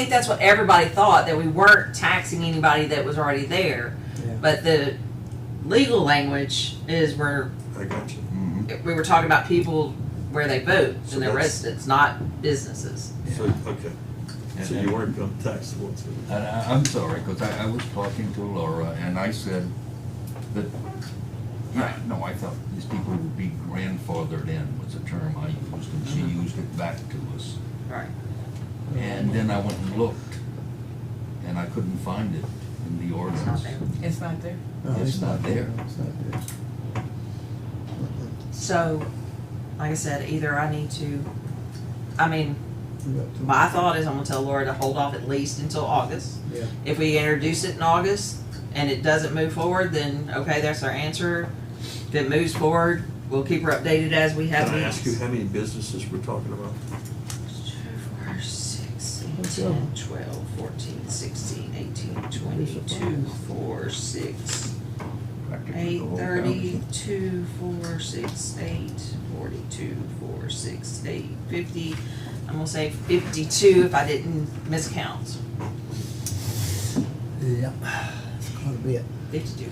that's what everybody thought, that we weren't taxing anybody that was already there. Yeah. But the legal language is where I got you. we were talking about people where they vote So and their that's- residents, not businesses. So, okay. So you weren't going to tax the ones who. And I'm sorry, because I was talking to Laura, and I said that, yeah, no, I thought these people would be grandfathered in, was the term I used, and she used it back to us. Right. And then I went and looked, and I couldn't find it in the It's not ordinance. there. It's not there. No, It's not there. It's not there. So, like I said, either I need to, I mean, We got to- my thought is I'm gonna tell Laura to hold off at least until August. Yeah. If we introduce it in August and it doesn't move forward, then okay, that's our answer. If it moves forward, we'll keep her updated as we have Can I needs. ask you how many businesses we're talking about? 2, 4, 6, 8, 10, 12, 14, 16, 18, 20, 2, 4, 6, Practically 8, the whole 30, county. 2, 4, 6, 8, 42, 4, 6, 8, 50. I'm gonna say 52 if I didn't miscount. Yeah, it's quite a bit. 52.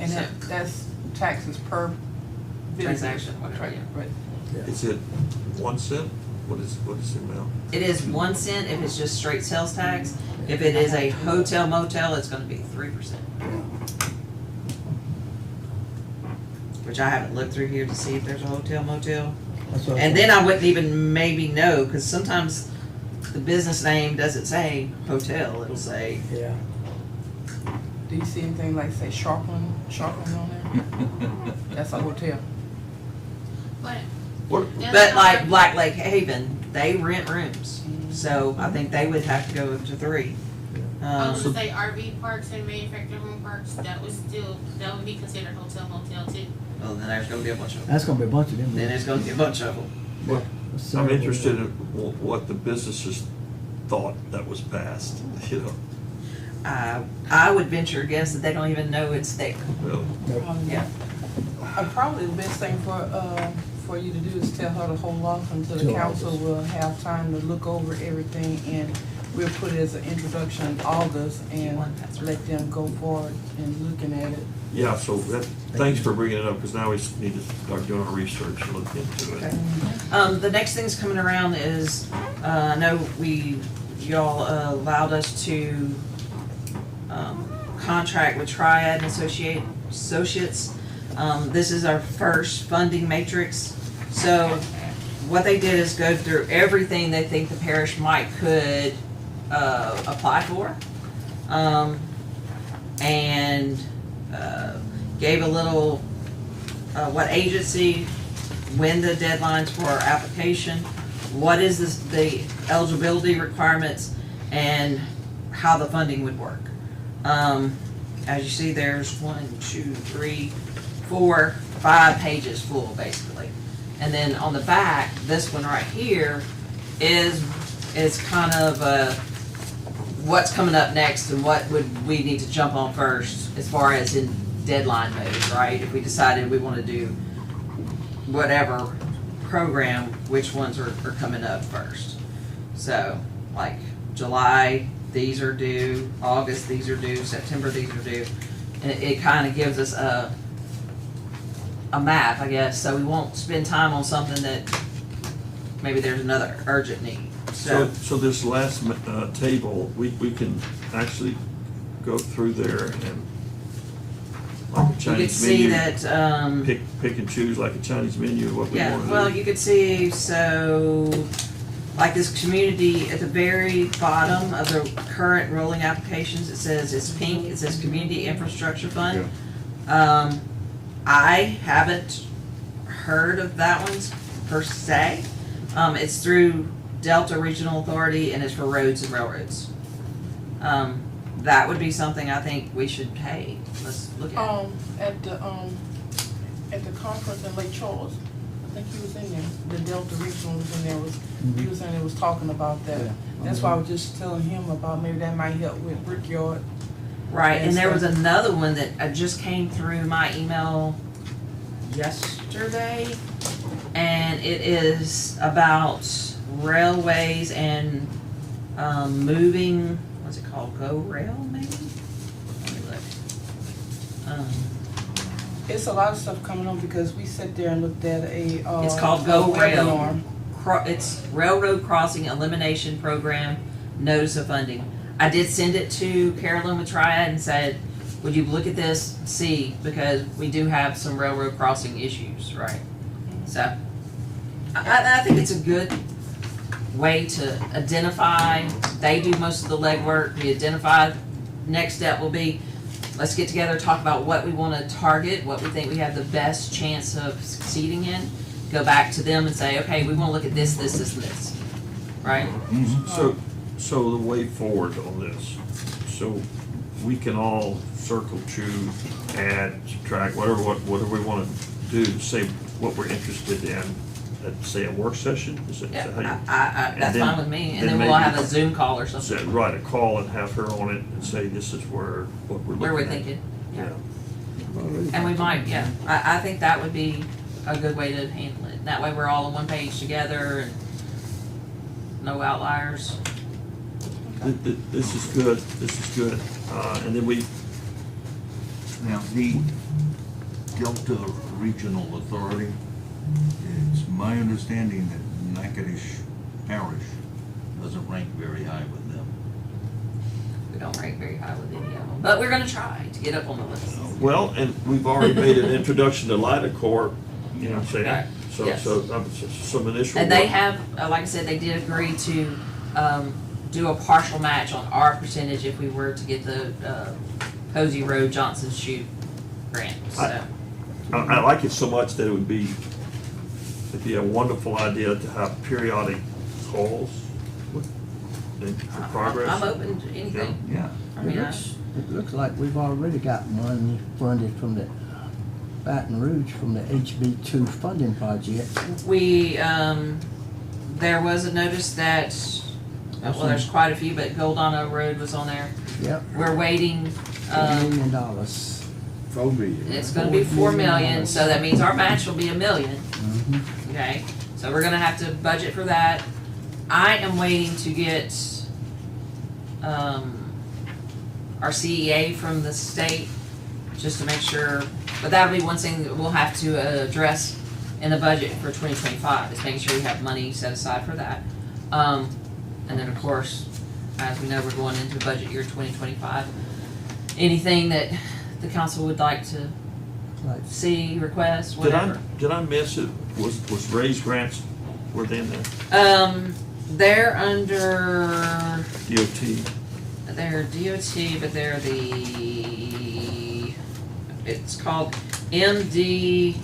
And that's taxes per business. Transaction, whatever, Right, yeah. right. Is it 1 cent? What is the amount? It is 1 cent if it's just straight sales tax. If it is a hotel motel, it's gonna be 3%. Which I haven't looked through here to see if there's a hotel motel. That's what And then I wouldn't even maybe know, cause sometimes the business name doesn't say hotel, it'll say, Yeah. Do you see anything like, say, Sharpland on there? That's a hotel. But. What? but like Black Lake Haven, they rent rooms. So I think they would have to go up to 3. I would say RV parks and manufactured home parks, that would be considered hotel motel too. Well, then there's gonna be a bunch of them. That's gonna be a bunch of them. Then there's gonna be a bunch of them. What? Yeah. I'm interested in what the businesses thought that was passed, you know? I would venture a guess that they don't even know it's there. Well, Yeah. Probably the best thing for you to do is tell her to hold off until the Till council August. will have time to look over everything, and we'll put it as an introduction in August and let them go forward and looking at it. yeah, so thanks for bringing it up, because now we need to start doing our research and look into it. Okay. The next thing's coming around is, I know y'all allowed us to, contract with Triad and Associates. This is our first funding matrix. So what they did is go through everything they think the parish could apply for. And gave a little, what agency, when the deadlines for our application, what is the eligibility requirements, and how the funding would work. As you see, there's 1, 2, 3, 4, 5 pages full, basically. And then on the back, this one right here is kind of what's coming up next and what would we need to jump on first as far as in deadline mode, right? If we decided we want to do whatever program, which ones are coming up first. So, like July, these are due, August, these are due, September, these are due. And it kind of gives us a map, I guess, so we won't spend time on something that maybe there's another urgent need. So this last table, we can actually go through there and like a You could Chinese see menu, that, pick and choose like a Chinese menu of what we yeah, want to do. well, you could see, so, like this community, at the very bottom of the current rolling applications, it says, it's pink, it says Community Infrastructure Fund. I haven't heard of that one per se. It's through Delta Regional Authority and it's for roads and railroads. That would be something I think we should pay. Let's look at. At the conference in Lake Charles, I think he was in there, the Delta Regional was in there, he was in there, was talking about that. Yeah. That's why I was just telling him about maybe that might help with Brickyard. Right, and there was stuff. another one that just came through my email yesterday, and it is about railways and moving, what's it called, Go Rail maybe? Let me look. It's a lot of stuff coming on because we sat there and looked at a, It's called Go Rail. webinar. It's Railroad Crossing Elimination Program Notice of Funding. I did send it to Carolyn with Triad and said, would you look at this, see, because we do have some railroad crossing issues, right? So, I think it's a good way to identify, they do most of the legwork, we identify, next step will be, let's get together, talk about what we want to target, what we think we have the best chance of succeeding in, go back to them and say, okay, we want to look at this, this, this, and this, right? So the way forward on this, so we can all circle, choose, add, subtract, whatever we want to do to say what we're interested in at, say, a work session? Is that how you? That's then- fine with me, and then then we'll maybe have a Zoom call or something, Say, write a call and have her on it and say, this is what we're looking at. where we're thinking, yeah. Yeah. And we might, yeah, I think that would be a good way to handle it, that way we're all on one page together and no outliers. This is good, and then we, Now, the Delta Regional Authority, it's my understanding that Natchitoches Parish doesn't rank very high with them. We don't rank very high with any of them, but we're gonna try to get up on the list. well, and we've already made an introduction to LiDACorp, you know what I'm saying? Right. Yes. So some initial. And they work. have, like I said, they did agree to, do a partial match on our percentage if we were to get the, Posey Road Johnson Chute grant, so. I like it so much that it'd be a wonderful idea to have periodic calls for progress. I'm open to anything. Yeah. I mean, It looks like we've already got money funded from the Baton Rouge from the HB2 funding project. we, there was a notice that, well, there's quite a few, but Goldano Road was on there. Yep, We're waiting, $1 million. 4 million. it's gonna be $4 million, so that means our match will be $1 million. Mhm. Okay, so we're gonna have to budget for that. I am waiting to get, our CEA from the state, just to make sure, but that'll be one thing that we'll have to address in the budget for 2025, is making sure we have money set aside for that. And then, of course, as we know, we're going into budget year 2025. Anything that the council would like to Right. see, request, whatever. Did I miss it? Was raised grants, were they in there? They're under, DOT? they're DOT, but they're the, it's called MDG,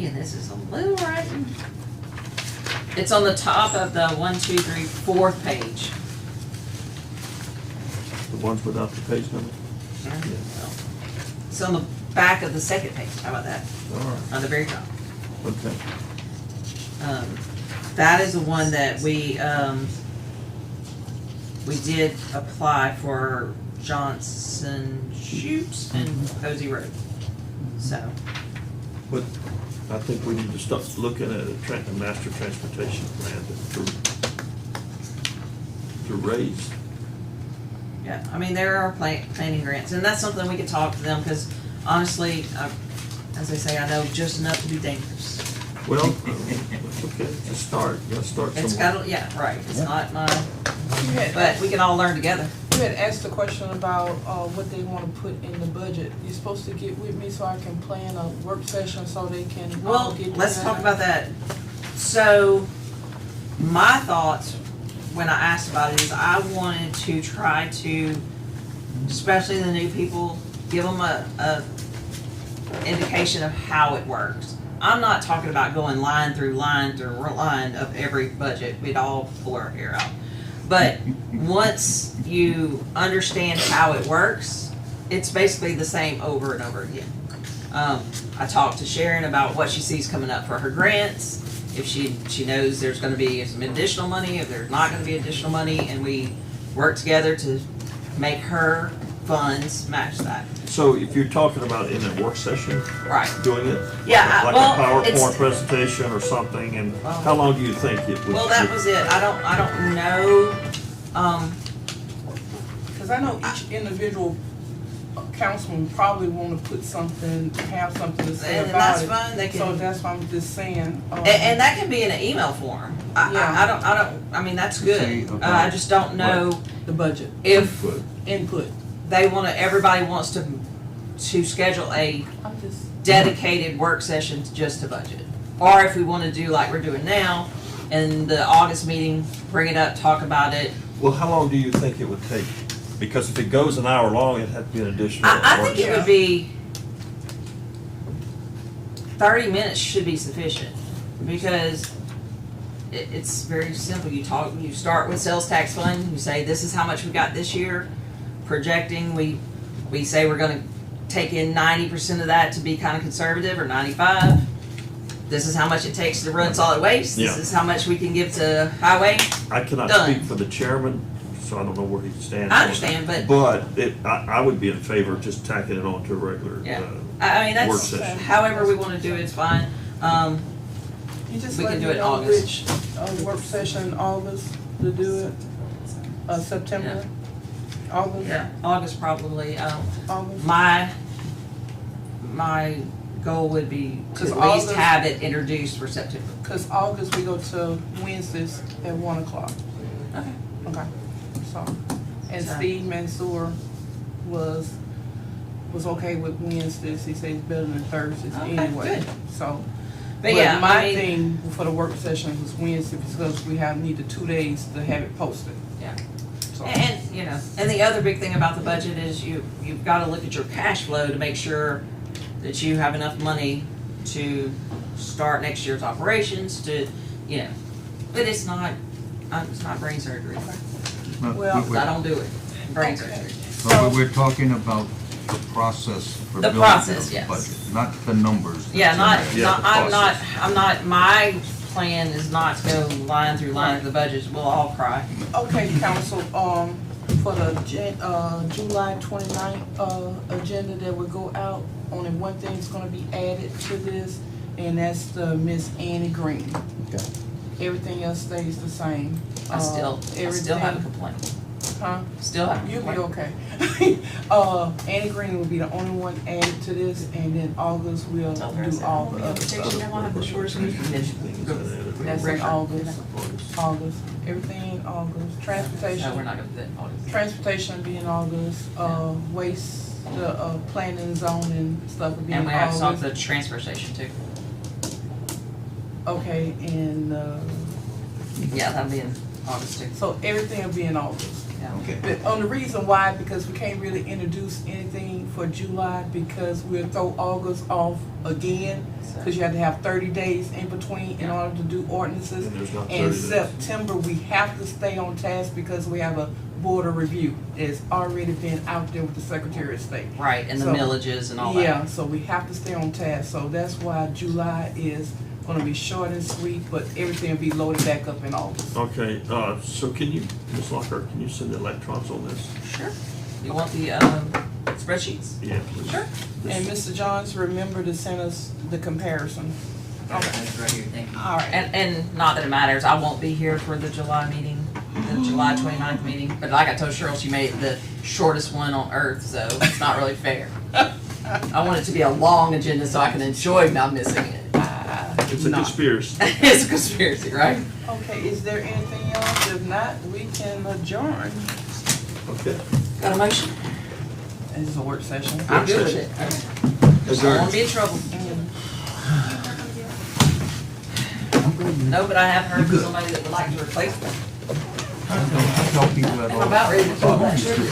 and this is a little writing. It's on the top of the 4th page. The ones without the page number? It's on the back of the 2nd page, how about that, All right, on the very top. okay. that is the one that we did apply for Johnson Chutes and Posey Road. So, But I think we need to start looking at a master transportation plan to raise. yeah, I mean, there are planning grants, and that's something we could talk to them, because honestly, as they say, I know just enough to be dangerous. Well, it's okay, just start, let's start It's somewhere. got, yeah, right, it's Yeah. not my, You had, but we can all learn together. you had asked a question about, what they wanna put in the budget. You're supposed to get with me so I can plan a work session so they can, Well, get let's together. talk about that. So, my thoughts when I asked about it is I wanted to try to, especially the new people, give them a indication of how it works. I'm not talking about going line through line of every budget. We'd all pull our hair out. But once you understand how it works, it's basically the same over and over again. I talked to Sharon about what she sees coming up for her grants, if she knows there's gonna be some additional money, if there's not gonna be additional money, and we work together to make her funds match that. So if you're talking about in a work session, Right. doing it? Yeah, Like well, a PowerPoint it's- presentation or something, and Well- how long do you think it would? Well, that was it. I don't know, Cause I know each individual councilman probably wanna put something, have something to say and about that's it. fine, they So can, that's why I'm just saying, and that can be in an email form. I mean, that's good. See, okay. I just don't know the budget, if input. everybody wants to schedule a I'm just, dedicated work session just to budget. Or if we wanna do like we're doing now, in the August meeting, bring it up, talk about it. Well, how long do you think it would take? Because if it goes an hour long, it'd have to be an additional. I think it Yeah. would be 30 minutes should be sufficient, because it's very simple. You start with sales tax fund, you say this is how much we got this year, projecting, we say we're gonna take in 90% of that to be kind of conservative, or 95. This is how much it takes to run solid waste, this Yeah. is how much we can give to highway. I cannot Done. speak for the chairman, so I don't know where he stands. I understand, but But I would be in favor of just tacking it on to a regular, Yeah. I mean, work that's, session. however we wanna do it's fine. you just We let can me do it in know August. which, work session in August to do it, September, August, Yeah, August probably, August. my goal would be to 'Cause at least August- have it introduced for September. Cause August we go to Wednesdays at 1:00. Okay. Okay, so, and So- Steve Mansour was okay with Wednesdays, he said it's better than Thursdays Okay, anyway, good. so. But yeah, my I mean, thing for the work session was Wednesday, because we needed 2 days to have it posted. Yeah. So, and, you know, and the other big thing about the budget is you've gotta look at your cash flow to make sure that you have enough money to start next year's operations to, you know, but it's not brain surgery. But Well, we- I don't do it, brain Okay. surgery. But we're talking about the process for The building process, the yes. budget, not the numbers. Yeah, that's in there. I'm not, my plan is not to go line through line of the budgets, we'll all cry. okay, council, for the July 29th, agenda that would go out, only one thing's gonna be added to this, and that's the Miss Annie Green. Okay. Everything else stays the same. I still have a everything- complaint, Huh? still have a You'll be complaint. okay. Annie Green will be the only one added to this, and then August we'll Tell her I do said, all "Oh, the yeah, other protection, stuff. then we'll have the shortest meeting." That's in August, everything in August. No, we're Transportation, not gonna do that in August. transportation will be in August, waste, the, planning and zoning stuff will be in And we have to talk to August. the transfer station too. Okay, and, Yeah, that'll be in August too. so everything will be in August. Yeah. Okay. But on the reason why, because we can't really introduce anything for July, because we'll throw August off again, because you have to have 30 days in between in order to do ordinances. And there's not 30 And days. September, we have to stay on task because we have a border review. It's already been out there with the Secretary of State. Right, and the So- millages and all that. Yeah, so we have to stay on task, so that's why July is gonna be short and sweet, but everything will be loaded back up in August. Okay, so can you, Ms. Lockhart, can you send the electrons on this? Sure. You want the, spreadsheets? Yeah, please. Sure. And Mr. Johns, remember to send us the comparison. Okay, that's right here, thank you. All right. And not that it matters, I won't be here for the July meeting, the July 29th meeting, but like I told Cheryl, she made it the shortest one on earth, so it's not really fair. I want it to be a long agenda so I can enjoy not missing it. It's a No. conspiracy. It's a conspiracy, right? Okay, is there anything else? If not, we can adjourn. Okay. Got a motion? This is a work session. I'm good with it. I don't wanna be in trouble. No, but I have heard from somebody that would like to replace them. I tell people that all I'm about ready to pull that trigger.